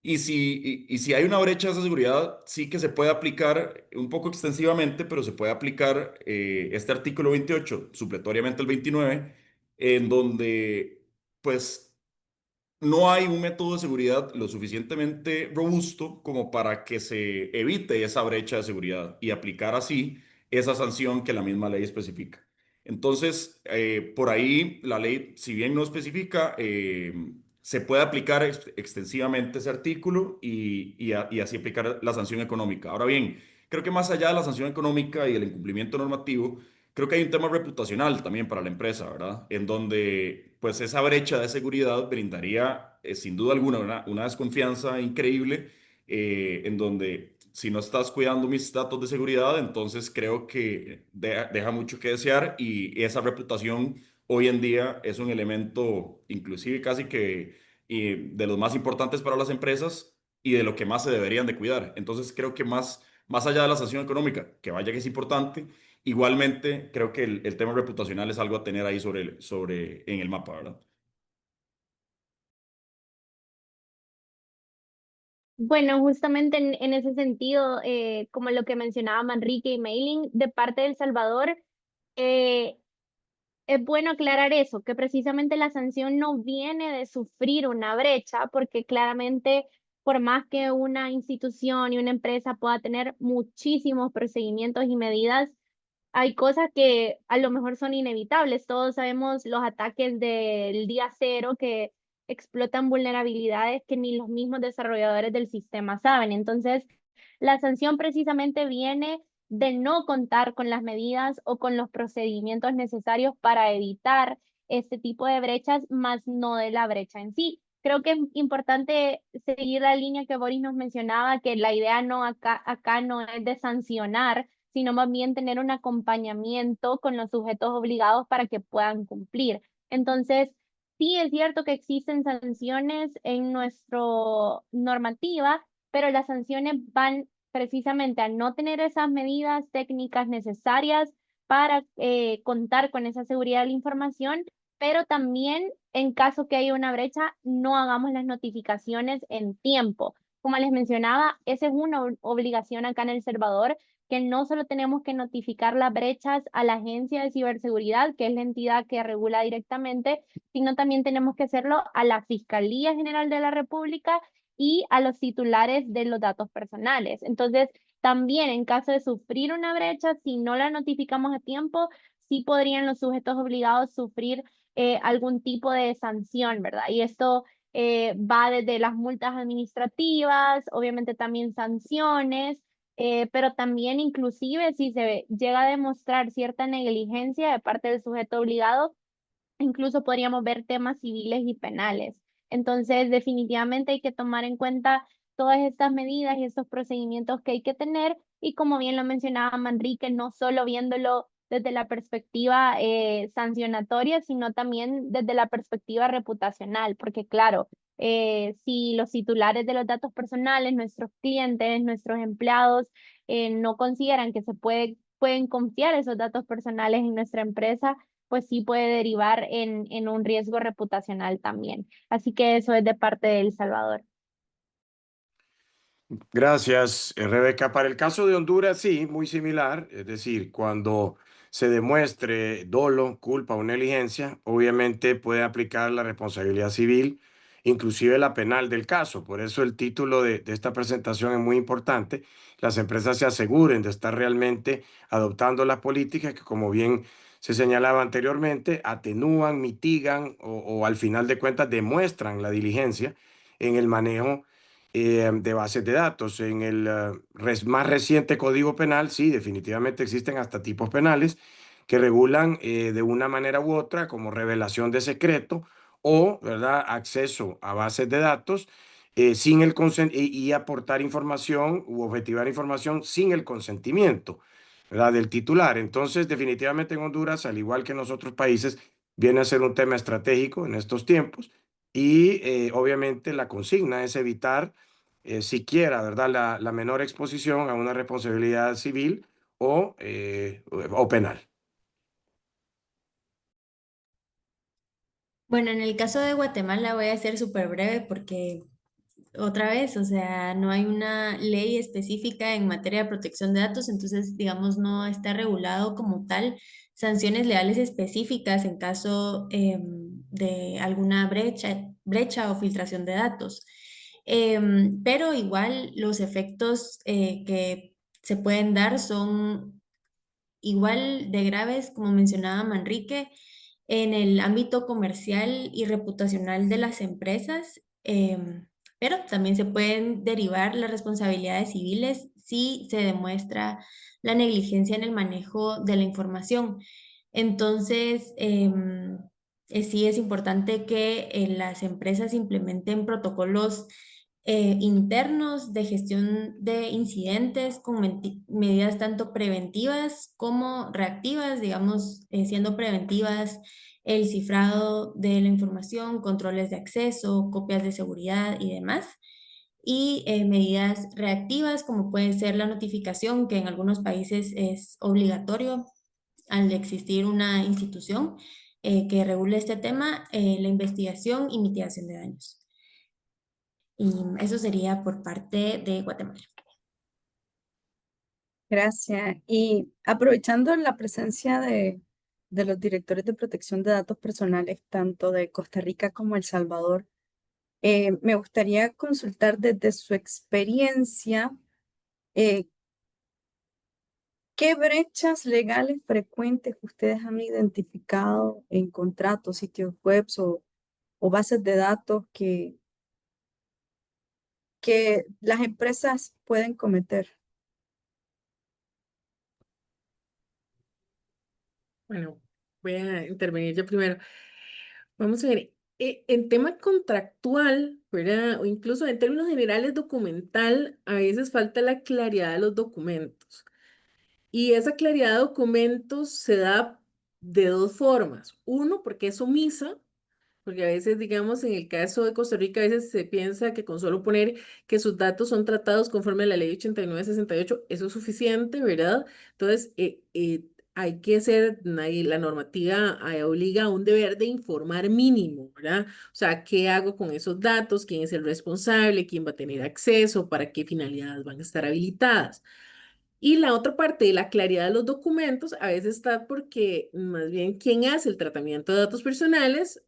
Speaker 7: Y si hay una brecha de esa seguridad, sí que se puede aplicar un poco extensivamente, pero se puede aplicar este artículo 28, supletoriamente el 29, en donde pues no hay un método de seguridad lo suficientemente robusto como para que se evite esa brecha de seguridad y aplicar así esa sanción que la misma ley especifica. Entonces, por ahí la ley, si bien no especifica, se puede aplicar extensivamente ese artículo y así aplicar la sanción económica. Ahora bien, creo que más allá de la sanción económica y el incumplimiento normativo, creo que hay un tema reputacional también para la empresa, ¿verdad? En donde, pues, esa brecha de seguridad brindaría, sin duda alguna, una desconfianza increíble, en donde si no estás cuidando mis datos de seguridad, entonces creo que deja mucho que desear y esa reputación hoy en día es un elemento, inclusive casi que de los más importantes para las empresas y de lo que más se deberían de cuidar. Entonces creo que más allá de la sanción económica, que vaya que es importante. Igualmente, creo que el tema reputacional es algo a tener ahí en el mapa, ¿verdad?
Speaker 2: Bueno, justamente en ese sentido, como lo que mencionaba Manrique y Mailing, de parte de El Salvador, eh, es bueno aclarar eso, que precisamente la sanción no viene de sufrir una brecha, porque claramente por más que una institución y una empresa pueda tener muchísimos procedimientos y medidas, hay cosas que a lo mejor son inevitables. Todos sabemos los ataques del día cero que explotan vulnerabilidades que ni los mismos desarrolladores del sistema saben. Entonces, la sanción precisamente viene de no contar con las medidas o con los procedimientos necesarios para evitar este tipo de brechas, más no de la brecha en sí. Creo que es importante seguir la línea que Boris nos mencionaba, que la idea no acá no es de sancionar, sino más bien tener un acompañamiento con los sujetos obligados para que puedan cumplir. Entonces, sí es cierto que existen sanciones en nuestra normativa, pero las sanciones van precisamente a no tener esas medidas técnicas necesarias para contar con esa seguridad de la información, pero también en caso que haya una brecha, no hagamos las notificaciones en tiempo. Como les mencionaba, esa es una obligación acá en El Salvador, que no solo tenemos que notificar las brechas a la Agencia de Ciberseguridad, que es la entidad que regula directamente, sino también tenemos que hacerlo a la Fiscalía General de la República y a los titulares de los datos personales. Entonces, también en caso de sufrir una brecha, si no la notificamos a tiempo, sí podrían los sujetos obligados sufrir algún tipo de sanción, ¿verdad? Y esto va desde las multas administrativas, obviamente también sanciones, pero también inclusive si se llega a demostrar cierta negligencia de parte del sujeto obligado, incluso podríamos ver temas civiles y penales. Entonces, definitivamente hay que tomar en cuenta todas estas medidas y estos procedimientos que hay que tener, y como bien lo mencionaba Manrique, no solo viéndolo desde la perspectiva sancionatoria, sino también desde la perspectiva reputacional, porque claro, si los titulares de los datos personales, nuestros clientes, nuestros empleados, no consideran que pueden confiar esos datos personales en nuestra empresa, pues sí puede derivar en un riesgo reputacional también. Así que eso es de parte de El Salvador.
Speaker 6: Gracias, Rebeca. Para el caso de Honduras, sí, muy similar. Es decir, cuando se demuestre dolo, culpa o negligencia, obviamente puede aplicar la responsabilidad civil, inclusive la penal del caso. Por eso el título de esta presentación es muy importante. Las empresas se aseguren de estar realmente adoptando las políticas que, como bien se señalaba anteriormente, atenúan, mitigan o al final de cuentas demuestran la diligencia en el manejo de bases de datos. En el más reciente Código Penal, sí, definitivamente existen hasta tipos penales que regulan de una manera u otra como revelación de secreto o, ¿verdad?, acceso a bases de datos sin el y aportar información u objetivar información sin el consentimiento, ¿verdad?, del titular. Entonces, definitivamente en Honduras, al igual que en los otros países, viene a ser un tema estratégico en estos tiempos y obviamente la consigna es evitar siquiera, ¿verdad?, la menor exposición a una responsabilidad civil o penal.
Speaker 5: Bueno, en el caso de Guatemala voy a ser súper breve porque otra vez, o sea, no hay una ley específica en materia de protección de datos, entonces, digamos, no está regulado como tal sanciones legales específicas en caso de alguna brecha o filtración de datos. Pero igual los efectos que se pueden dar son igual de graves, como mencionaba Manrique, en el ámbito comercial y reputacional de las empresas, pero también se pueden derivar las responsabilidades civiles si se demuestra la negligencia en el manejo de la información. Entonces, sí es importante que las empresas implementen protocolos internos de gestión de incidentes con medidas tanto preventivas como reactivas, digamos, siendo preventivas el cifrado de la información, controles de acceso, copias de seguridad y demás. Y medidas reactivas como puede ser la notificación, que en algunos países es obligatorio al existir una institución que regule este tema, la investigación y mitigación de daños. Y eso sería por parte de Guatemala.
Speaker 1: Gracias. Y aprovechando la presencia de los directores de protección de datos personales, tanto de Costa Rica como El Salvador, me gustaría consultar desde su experiencia, ¿Qué brechas legales frecuentes ustedes han identificado en contratos, sitios web o bases de datos que las empresas pueden cometer?
Speaker 4: Bueno, voy a intervenir yo primero. Vamos a ver, en tema contractual, ¿verdad? O incluso en términos generales documental, a veces falta la claridad de los documentos. Y esa claridad de documentos se da de dos formas. Uno, porque es omisa, porque a veces, digamos, en el caso de Costa Rica, a veces se piensa que con solo poner que sus datos son tratados conforme a la ley 8968, eso es suficiente, ¿verdad? Entonces, hay que ser, la normativa obliga a un deber de informar mínimo, ¿verdad? O sea, ¿qué hago con esos datos? ¿Quién es el responsable? ¿Quién va a tener acceso? ¿Para qué finalidades van a estar habilitadas? Y la otra parte de la claridad de los documentos a veces está porque más bien quien hace el tratamiento de datos personales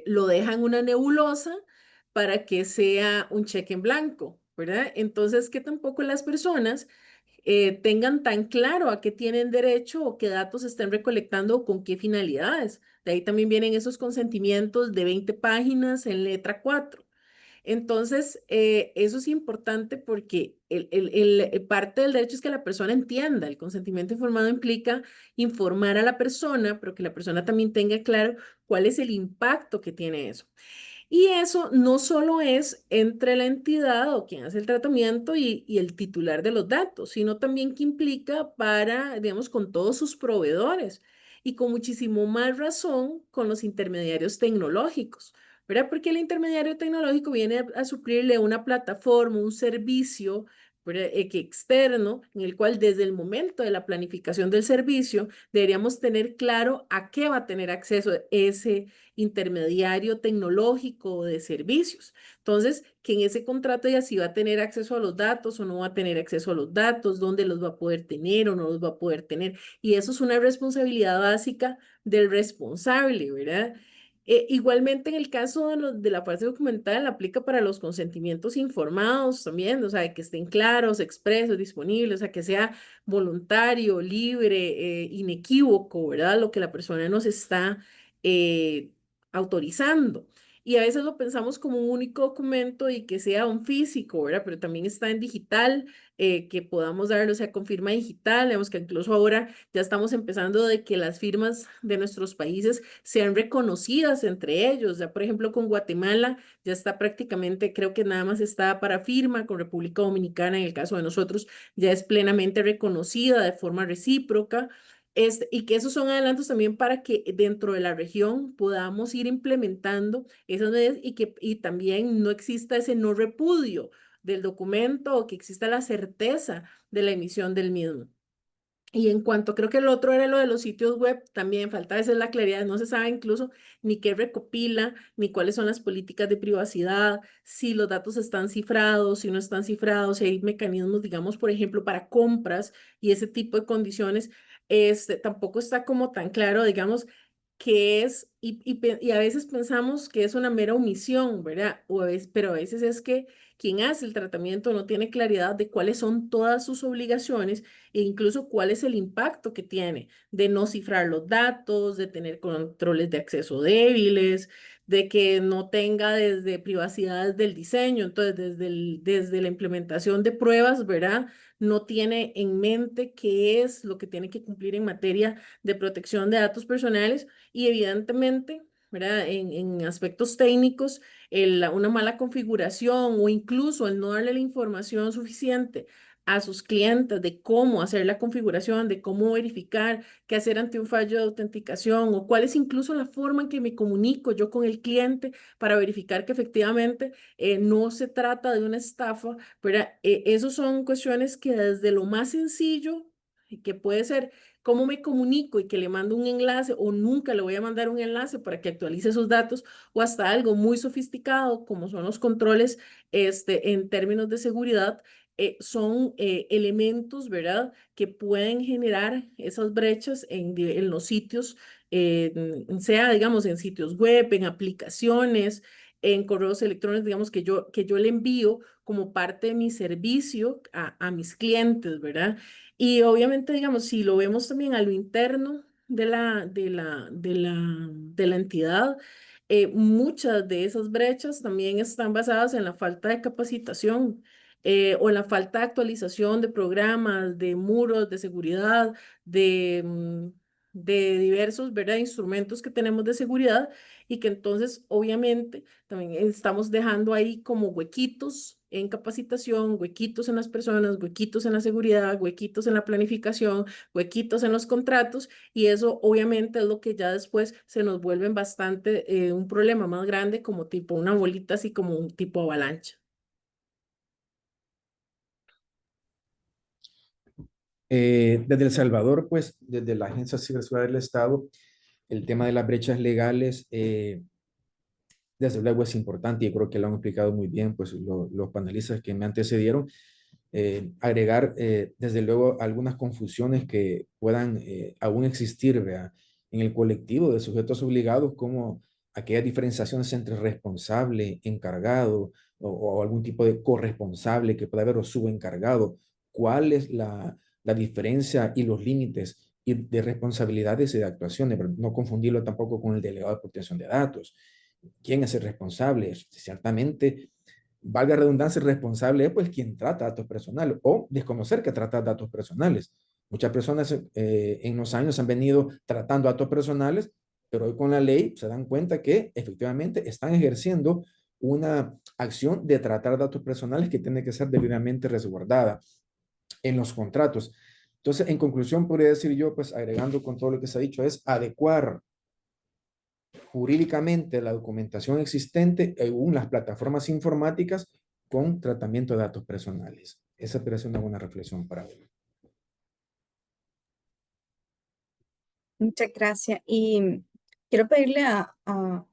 Speaker 4: lo deja en una nebulosa para que sea un cheque en blanco, ¿verdad? Entonces, que tampoco las personas tengan tan claro a qué tienen derecho o qué datos están recolectando o con qué finalidades. De ahí también vienen esos consentimientos de 20 páginas en letra 4. Entonces, eso es importante porque parte del derecho es que la persona entienda. El consentimiento informado implica informar a la persona, pero que la persona también tenga claro cuál es el impacto que tiene eso. Y eso no solo es entre la entidad o quien hace el tratamiento y el titular de los datos, sino también que implica para, digamos, con todos sus proveedores y con muchísimo más razón con los intermediarios tecnológicos. ¿Verdad? Porque el intermediario tecnológico viene a suplirle una plataforma, un servicio, ¿verdad? Que externo, en el cual desde el momento de la planificación del servicio deberíamos tener claro a qué va a tener acceso ese intermediario tecnológico de servicios. Entonces, que en ese contrato ya si va a tener acceso a los datos o no va a tener acceso a los datos, dónde los va a poder tener o no los va a poder tener. Y eso es una responsabilidad básica del responsable, ¿verdad? Igualmente, en el caso de la fase documental, aplica para los consentimientos informados también, o sea, que estén claros, expresos, disponibles, o sea, que sea voluntario, libre, inequívoco, ¿verdad? Lo que la persona nos está eh, autorizando. Y a veces lo pensamos como un único documento y que sea un físico, ¿verdad? Pero también está en digital, que podamos darlo, o sea, con firma digital, digamos que incluso ahora ya estamos empezando de que las firmas de nuestros países sean reconocidas entre ellos. Ya, por ejemplo, con Guatemala ya está prácticamente, creo que nada más está para firma, con República Dominicana, en el caso de nosotros, ya es plenamente reconocida de forma recíproca. Y que esos son adelantos también para que dentro de la región podamos ir implementando esas medidas y también no exista ese no repudio del documento o que exista la certeza de la emisión del mismo. Y en cuanto, creo que el otro era lo de los sitios web, también falta a veces la claridad, no se sabe incluso ni qué recopila, ni cuáles son las políticas de privacidad, si los datos están cifrados, si no están cifrados, si hay mecanismos, digamos, por ejemplo, para compras y ese tipo de condiciones, tampoco está como tan claro, digamos, qué es, y a veces pensamos que es una mera omisión, ¿verdad? Pero a veces es que quien hace el tratamiento no tiene claridad de cuáles son todas sus obligaciones e incluso cuál es el impacto que tiene de no cifrar los datos, de tener controles de acceso débiles, de que no tenga desde privacidades del diseño, entonces desde la implementación de pruebas, ¿verdad? No tiene en mente qué es lo que tiene que cumplir en materia de protección de datos personales y evidentemente, ¿verdad? En aspectos técnicos, una mala configuración o incluso el no darle la información suficiente a sus clientes de cómo hacer la configuración, de cómo verificar, qué hacer ante un fallo de autenticación o cuál es incluso la forma en que me comunico yo con el cliente para verificar que efectivamente no se trata de una estafa, pero esos son cuestiones que desde lo más sencillo, que puede ser cómo me comunico y que le mando un enlace o nunca le voy a mandar un enlace para que actualice sus datos o hasta algo muy sofisticado como son los controles en términos de seguridad, son elementos, ¿verdad?, que pueden generar esas brechas en los sitios, sea, digamos, en sitios web, en aplicaciones, en correos electrónicos, digamos, que yo le envío como parte de mi servicio a mis clientes, ¿verdad? Y obviamente, digamos, si lo vemos también a lo interno de la entidad, muchas de esas brechas también están basadas en la falta de capacitación o en la falta de actualización de programas, de muros de seguridad, de diversos, ¿verdad? Instrumentos que tenemos de seguridad y que entonces obviamente también estamos dejando ahí como huequitos en capacitación, huequitos en las personas, huequitos en la seguridad, huequitos en la planificación, huequitos en los contratos y eso obviamente es lo que ya después se nos vuelve bastante un problema más grande como tipo una bolita así como un tipo avalancha.
Speaker 3: Desde El Salvador, pues, desde la Agencia de Ciberseguridad del Estado, el tema de las brechas legales, desde luego es importante y creo que lo han explicado muy bien, pues, los panelistas que me antecedieron. Agregar, desde luego, algunas confusiones que puedan aún existir, ¿verdad? En el colectivo de sujetos obligados, como aquellas diferenciaciones entre responsable, encargado o algún tipo de corresponsable que pueda haber o subencargado. ¿Cuál es la diferencia y los límites de responsabilidades y de actuaciones? Pero no confundirlo tampoco con el delegado de protección de datos. ¿Quién es el responsable? Ciertamente, valga redundancia, el responsable es pues quien trata datos personales o desconocer que trata datos personales. Muchas personas en los años han venido tratando datos personales, pero hoy con la ley se dan cuenta que efectivamente están ejerciendo una acción de tratar datos personales que tiene que ser debidamente resguardada en los contratos. Entonces, en conclusión, podría decir yo, pues agregando con todo lo que se ha dicho, es adecuar jurídicamente la documentación existente según las plataformas informáticas con tratamiento de datos personales. Esa parece una buena reflexión para hoy.
Speaker 1: Muchas gracias. Y quiero pedirle a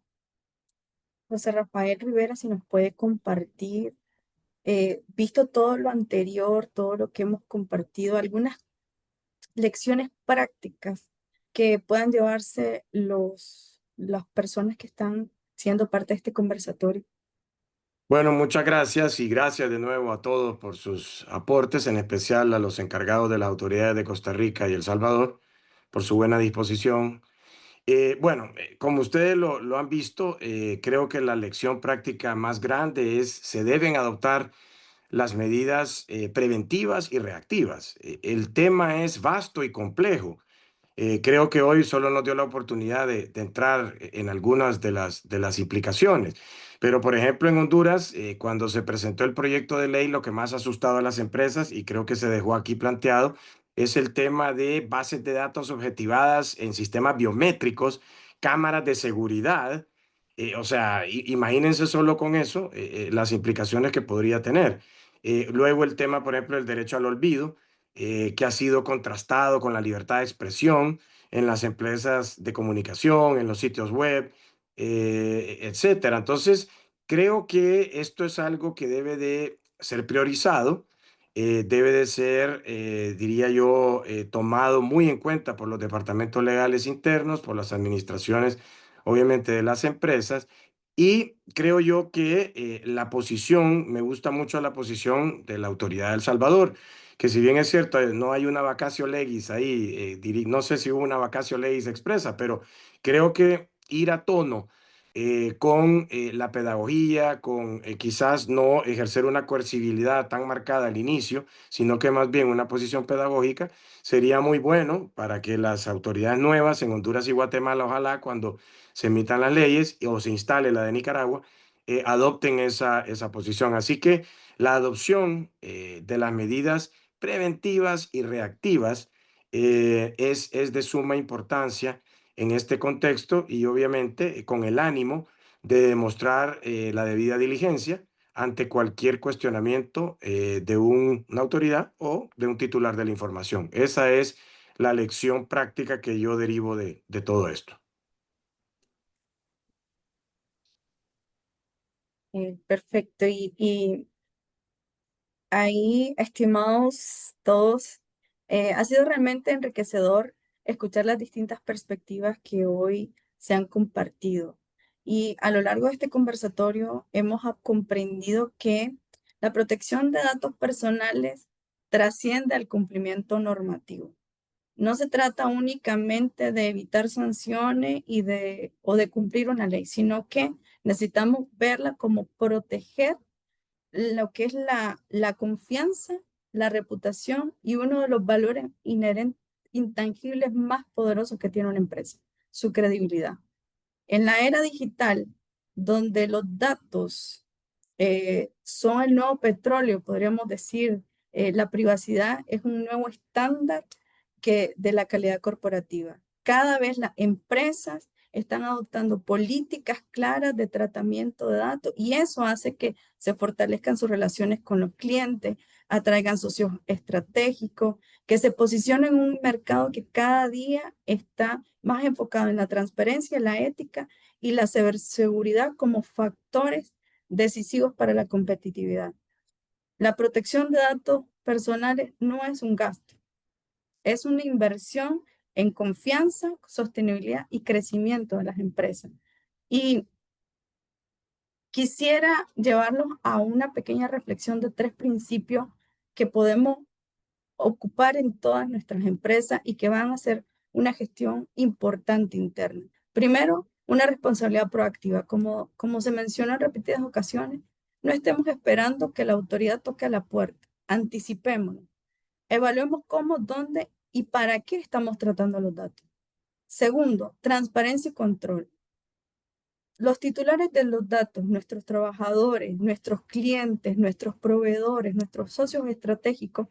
Speaker 1: José Rafael Rivera si nos puede compartir, visto todo lo anterior, todo lo que hemos compartido, algunas lecciones prácticas que puedan llevarse las personas que están siendo parte de este conversatorio.
Speaker 6: Bueno, muchas gracias y gracias de nuevo a todos por sus aportes, en especial a los encargados de las autoridades de Costa Rica y El Salvador por su buena disposición. Como ustedes lo han visto, creo que la lección práctica más grande es se deben adoptar las medidas preventivas y reactivas. El tema es vasto y complejo. Creo que hoy solo nos dio la oportunidad de entrar en algunas de las implicaciones. Pero, por ejemplo, en Honduras, cuando se presentó el proyecto de ley, lo que más ha asustado a las empresas, y creo que se dejó aquí planteado, es el tema de bases de datos objetivadas en sistemas biométricos, cámaras de seguridad. O sea, imagínense solo con eso las implicaciones que podría tener. Luego el tema, por ejemplo, del derecho al olvido que ha sido contrastado con la libertad de expresión en las empresas de comunicación, en los sitios web, etcétera. Entonces, creo que esto es algo que debe de ser priorizado, debe de ser, diría yo, tomado muy en cuenta por los departamentos legales internos, por las administraciones, obviamente, de las empresas. Y creo yo que la posición, me gusta mucho la posición de la autoridad de El Salvador, que si bien es cierto, no hay una vacatio legis ahí, no sé si hubo una vacatio legis expresa, pero creo que ir a tono con la pedagogía, con quizás no ejercer una coercibilidad tan marcada al inicio, sino que más bien una posición pedagógica, sería muy bueno para que las autoridades nuevas en Honduras y Guatemala, ojalá cuando se emitan las leyes o se instale la de Nicaragua, adopten esa posición. Así que la adopción de las medidas preventivas y reactivas es de suma importancia en este contexto y obviamente con el ánimo de demostrar la debida diligencia ante cualquier cuestionamiento de una autoridad o de un titular de la información. Esa es la lección práctica que yo derivo de todo esto.
Speaker 1: Perfecto. Y ahí, estimados todos, ha sido realmente enriquecedor escuchar las distintas perspectivas que hoy se han compartido. Y a lo largo de este conversatorio hemos comprendido que La protección de datos personales trasciende al cumplimiento normativo. No se trata únicamente de evitar sanciones o de cumplir una ley, sino que necesitamos verla como proteger lo que es la confianza, la reputación y uno de los valores intangibles más poderosos que tiene una empresa, su credibilidad. En la era digital, donde los datos son el nuevo petróleo, podríamos decir, la privacidad es un nuevo estándar de la calidad corporativa. Cada vez las empresas están adoptando políticas claras de tratamiento de datos y eso hace que se fortalezcan sus relaciones con los clientes, atraigan socios estratégicos, que se posicionen en un mercado que cada día está más enfocado en la transparencia, la ética y la ciberseguridad como factores decisivos para la competitividad. La protección de datos personales no es un gasto, es una inversión en confianza, sostenibilidad y crecimiento de las empresas. Y quisiera llevarlos a una pequeña reflexión de 3 principios que podemos ocupar en todas nuestras empresas y que van a hacer una gestión importante interna. Primero, una responsabilidad proactiva. Como se menciona en repetidas ocasiones, no estemos esperando que la autoridad toque a la puerta. Anticipémonos. Evaluemos cómo, dónde y para qué estamos tratando los datos. Segundo, transparencia y control. Los titulares de los datos, nuestros trabajadores, nuestros clientes, nuestros proveedores, nuestros socios estratégicos,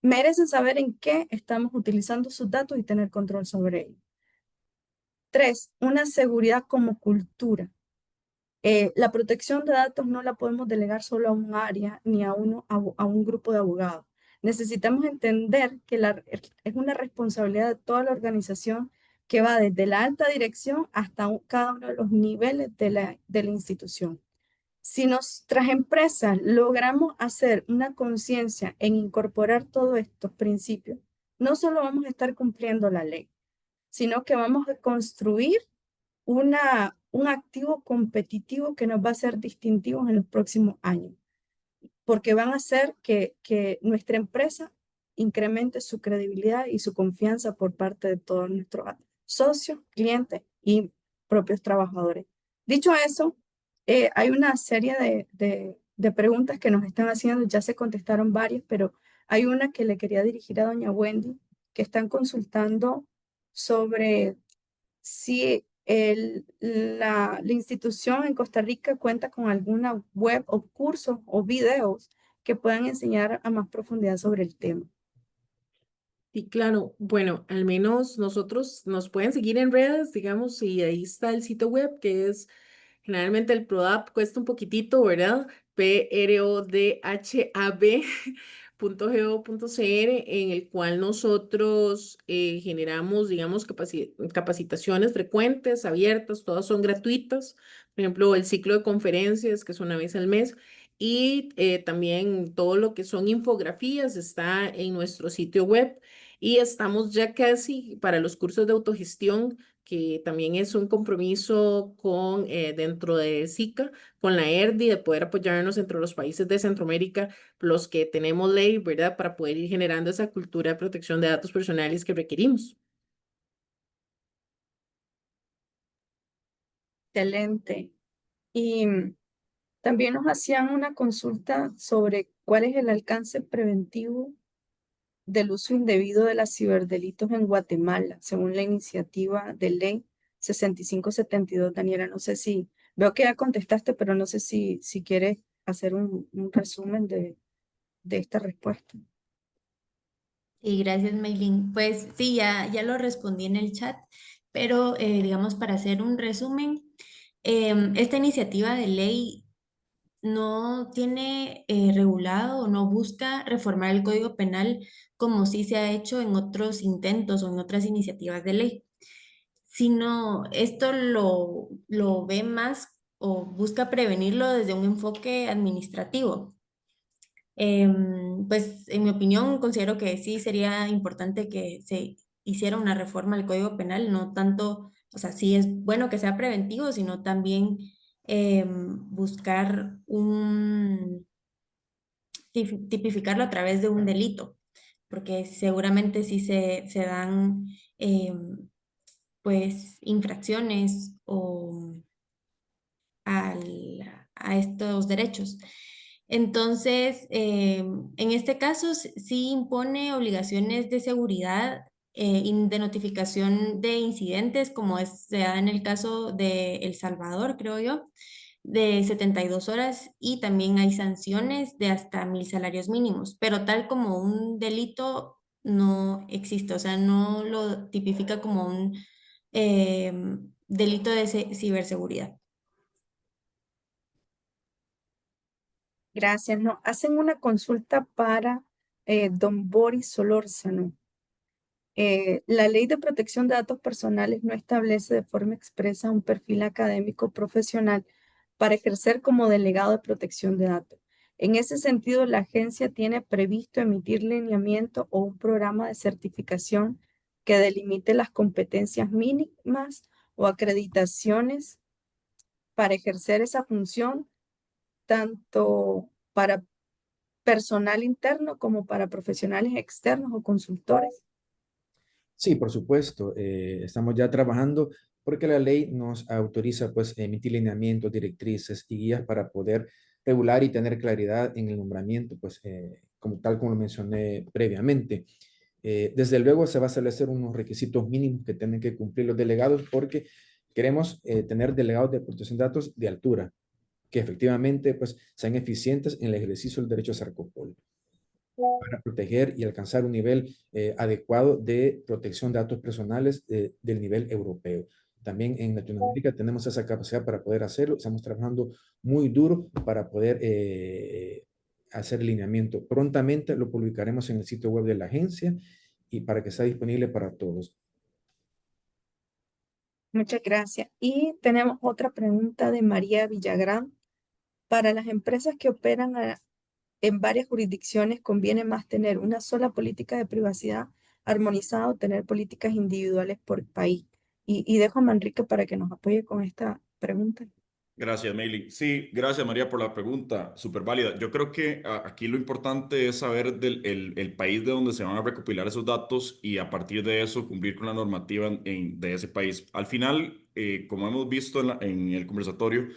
Speaker 1: merecen saber en qué estamos utilizando sus datos y tener control sobre ellos. 3, una seguridad como cultura. La protección de datos no la podemos delegar solo a un área ni a un grupo de abogados. Necesitamos entender que es una responsabilidad de toda la organización que va desde la alta dirección hasta cada uno de los niveles de la institución. Si nuestras empresas logramos hacer una conciencia en incorporar todos estos principios, no solo vamos a estar cumpliendo la ley, sino que vamos a construir un activo competitivo que nos va a ser distintivo en los próximos años, porque van a hacer que nuestra empresa incremente su credibilidad y su confianza por parte de todos nuestros socios, clientes y propios trabajadores. Dicho eso, hay una serie de preguntas que nos están haciendo, ya se contestaron varias, pero hay una que le quería dirigir a doña Wendy, que están consultando sobre si la institución en Costa Rica cuenta con alguna web o cursos o videos que puedan enseñar a más profundidad sobre el tema.
Speaker 4: Sí, claro. Bueno, al menos nosotros nos pueden seguir en redes, digamos, y ahí está el sitio web que es generalmente el PRODAP, cuesta un poquitito, ¿verdad? PRODHAB.go.cr, en el cual nosotros generamos, digamos, capacitaciones frecuentes, abiertas, todas son gratuitas. Por ejemplo, el ciclo de conferencias, que es una vez al mes, y también todo lo que son infografías está en nuestro sitio web. Y estamos ya casi para los cursos de autogestión, que también es un compromiso con dentro de SICA, con la ERDI, de poder apoyarnos entre los países de Centroamérica, los que tenemos ley, ¿verdad? Para poder ir generando esa cultura de protección de datos personales que requerimos.
Speaker 1: Excelente. Y también nos hacían una consulta sobre cuál es el alcance preventivo del uso indebido de los ciberdelitos en Guatemala, según la iniciativa de ley 6572. Daniela, no sé si, veo que ya contestaste, pero no sé si quieres hacer un resumen de esta respuesta.
Speaker 5: Y gracias, Maylin. Pues sí, ya lo respondí en el chat, pero digamos, para hacer un resumen, esta iniciativa de ley no tiene regulado o no busca reformar el Código Penal como sí se ha hecho en otros intentos o en otras iniciativas de ley, sino esto lo ve más o busca prevenirlo desde un enfoque administrativo. Pues en mi opinión considero que sí sería importante que se hiciera una reforma al Código Penal, no tanto, o sea, sí es bueno que sea preventivo, sino también buscar tipificarlo a través de un delito, porque seguramente sí se dan pues infracciones a estos derechos. Entonces, en este caso sí impone obligaciones de seguridad y de notificación de incidentes, como se da en el caso de El Salvador, creo yo, de 72 horas, y también hay sanciones de hasta 1.000 salarios mínimos, pero tal como un delito no existe, o sea, no lo tipifica como un delito de ciberseguridad.
Speaker 1: Gracias. Nos hacen una consulta para don Boris Solórzano. La Ley de Protección de Datos Personales no establece de forma expresa un perfil académico profesional para ejercer como delegado de protección de datos. En ese sentido, la agencia tiene previsto emitir lineamiento o un programa de certificación que delimite las competencias mínimas o acreditaciones para ejercer esa función, tanto para personal interno como para profesionales externos o consultores.
Speaker 3: Sí, por supuesto. Estamos ya trabajando porque la ley nos autoriza pues emitir lineamientos, directrices y guías para poder regular y tener claridad en el nombramiento, pues como tal como lo mencioné previamente. Desde luego se va a establecer unos requisitos mínimos que tienen que cumplir los delegados porque queremos tener delegados de protección de datos de altura, que efectivamente pues sean eficientes en el ejercicio del derecho a Sarcopol para proteger y alcanzar un nivel adecuado de protección de datos personales del nivel europeo. También en Latinoamérica tenemos esa capacidad para poder hacerlo. Estamos trabajando muy duro para poder hacer lineamiento. Prontamente lo publicaremos en el sitio web de la agencia y para que sea disponible para todos.
Speaker 1: Muchas gracias. Y tenemos otra pregunta de María Villagrán. Para las empresas que operan en varias jurisdicciones, ¿conviene más tener una sola política de privacidad armonizada o tener políticas individuales por país? Y dejo a Manrique para que nos apoye con esta pregunta.
Speaker 7: Gracias, Meili. Sí, gracias, María, por la pregunta. Súper válida. Yo creo que aquí lo importante es saber el país de donde se van a recopilar esos datos y a partir de eso cumplir con la normativa de ese país. Al final, como hemos visto en el conversatorio,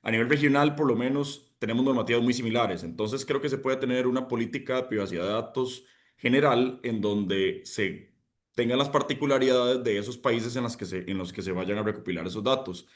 Speaker 7: a nivel regional, por lo menos, tenemos normativas muy similares. Entonces, creo que se puede tener una política de privacidad de datos general en donde se tengan las particularidades de esos países en los que se vayan a recopilar esos datos.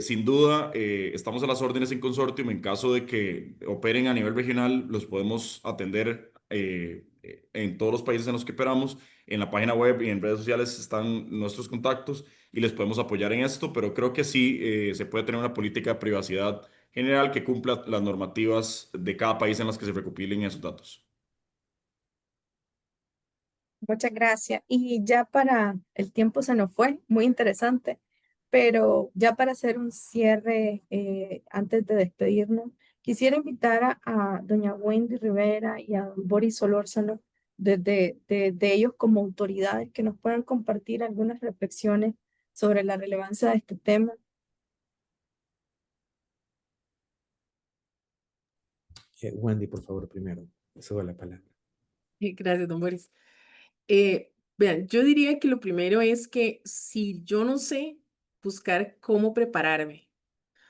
Speaker 7: Sin duda, estamos a las órdenes en consortium. En caso de que operen a nivel regional, los podemos atender en todos los países en los que operamos. En la página web y en redes sociales están nuestros contactos y les podemos apoyar en esto, pero creo que sí se puede tener una política de privacidad general que cumpla las normativas de cada país en las que se recopilen esos datos.
Speaker 1: Muchas gracias. Y ya para, el tiempo se nos fue, muy interesante, pero ya para hacer un cierre, antes de despedirnos, quisiera invitar a doña Wendy Rivera y a don Boris Solórzano, de ellos como autoridades, que nos puedan compartir algunas reflexiones sobre la relevancia de este tema.
Speaker 3: Wendy, por favor, primero. Eso da la palabra.
Speaker 4: Gracias, don Boris. Vean, yo diría que lo primero es que si yo no sé, buscar cómo prepararme.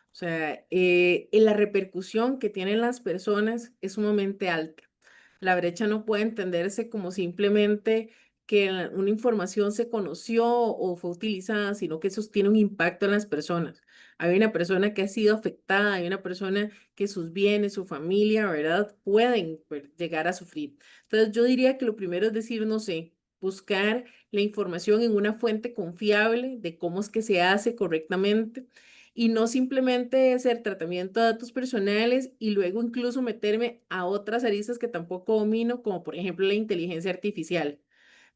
Speaker 4: O sea, la repercusión que tienen las personas es sumamente alta. La brecha no puede entenderse como simplemente que una información se conoció o fue utilizada, sino que eso tiene un impacto en las personas. Hay una persona que ha sido afectada, hay una persona que sus bienes, su familia, ¿verdad? Pueden llegar a sufrir. Entonces, yo diría que lo primero es decir, no sé, buscar la información en una fuente confiable de cómo es que se hace correctamente y no simplemente hacer tratamiento de datos personales y luego incluso meterme a otras aristas que tampoco domino, como por ejemplo la inteligencia artificial,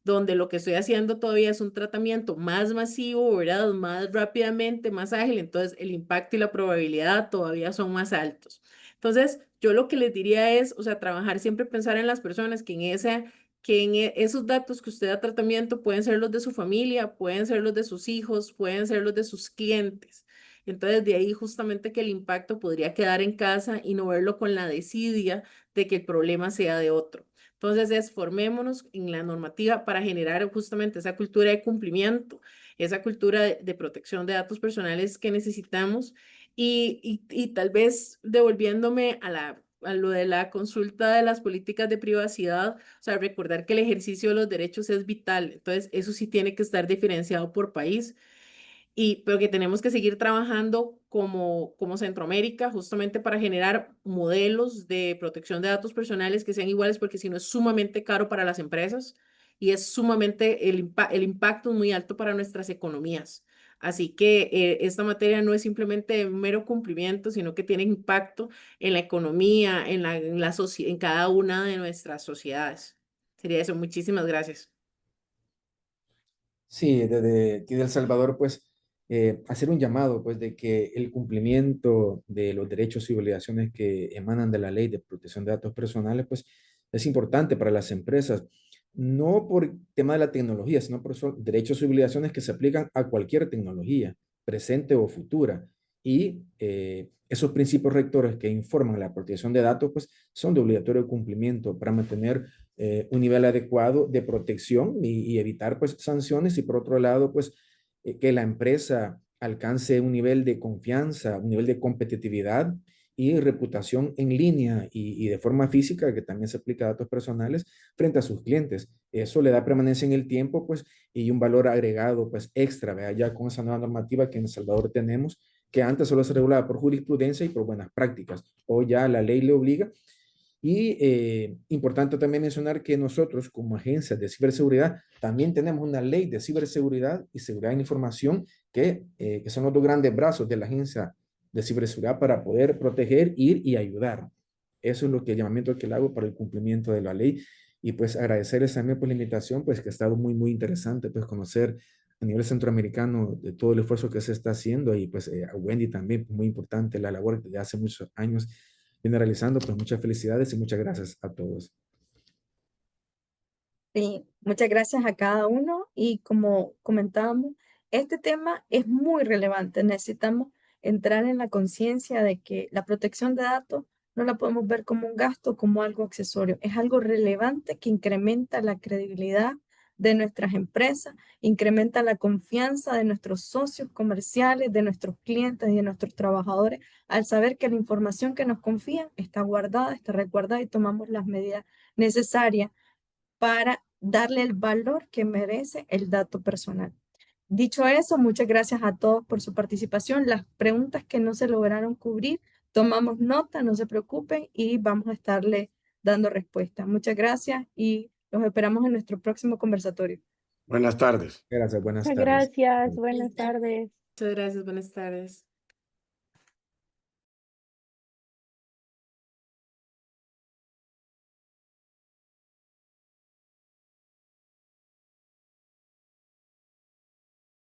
Speaker 4: donde lo que estoy haciendo todavía es un tratamiento más masivo, ¿verdad? Más rápidamente, más ágil, entonces el impacto y la probabilidad todavía son más altos. Entonces, yo lo que les diría es, o sea, trabajar siempre pensar en las personas que esos datos que usted da tratamiento pueden ser los de su familia, pueden ser los de sus hijos, pueden ser los de sus clientes. Entonces, de ahí justamente que el impacto podría quedar en casa y no verlo con la desidia de que el problema sea de otro. Entonces, formémonos en la normativa para generar justamente esa cultura de cumplimiento, esa cultura de protección de datos personales que necesitamos y tal vez devolviéndome a lo de la consulta de las políticas de privacidad, o sea, recordar que el ejercicio de los derechos es vital. Entonces, eso sí tiene que estar diferenciado por país pero que tenemos que seguir trabajando como Centroamérica justamente para generar modelos de protección de datos personales que sean iguales, porque si no es sumamente caro para las empresas y es sumamente, el impacto es muy alto para nuestras economías. Así que esta materia no es simplemente un mero cumplimiento, sino que tiene impacto en la economía, en cada una de nuestras sociedades. Sería eso. Muchísimas gracias.
Speaker 3: Sí, desde aquí de El Salvador, pues, hacer un llamado, pues, de que el cumplimiento de los derechos y obligaciones que emanan de la Ley de Protección de Datos Personales, pues, es importante para las empresas, no por tema de la tecnología, sino por derechos y obligaciones que se aplican a cualquier tecnología, presente o futura. Y esos principios rectores que informan la protección de datos, pues, son de obligatorio cumplimiento para mantener un nivel adecuado de protección y evitar pues sanciones y por otro lado pues que la empresa alcance un nivel de confianza, un nivel de competitividad y reputación en línea y de forma física que también se aplica a datos personales frente a sus clientes. Eso le da permanencia en el tiempo pues y un valor agregado pues extra, ¿vea? Ya con esa nueva normativa que en El Salvador tenemos que antes solo se regulaba por jurisprudencia y por buenas prácticas. Hoy ya la ley le obliga y importante también mencionar que nosotros como agencias de ciberseguridad también tenemos una ley de ciberseguridad y seguridad de información que son los dos grandes brazos de la agencia de ciberseguridad para poder proteger, ir y ayudar. Eso es lo que el llamamiento que le hago para el cumplimiento de la ley y pues agradecerles también por la invitación, pues que ha estado muy, muy interesante pues conocer a nivel centroamericano de todo el esfuerzo que se está haciendo y pues a Wendy también, muy importante la labor de hace muchos años viene realizando, pues muchas felicidades y muchas gracias a todos.
Speaker 1: Sí, muchas gracias a cada uno y como comentábamos, este tema es muy relevante. Necesitamos entrar en la conciencia de que la protección de datos no la podemos ver como un gasto, como algo accesorio. Es algo relevante que incrementa la credibilidad de nuestras empresas, incrementa la confianza de nuestros socios comerciales, de nuestros clientes y de nuestros trabajadores, al saber que la información que nos confían está guardada, está resguardada y tomamos las medidas necesarias para darle el valor que merece el dato personal. Dicho eso, muchas gracias a todos por su participación. Las preguntas que no se lograron cubrir, tomamos nota, no se preocupen y vamos a estarle dando respuesta. Muchas gracias y los esperamos en nuestro próximo conversatorio.
Speaker 6: Buenas tardes.
Speaker 3: Gracias, buenas
Speaker 2: Muchas
Speaker 3: tardes.
Speaker 2: gracias. Buenas
Speaker 5: Buenas tardes.
Speaker 2: tardes.
Speaker 4: Muchas gracias. Buenas tardes.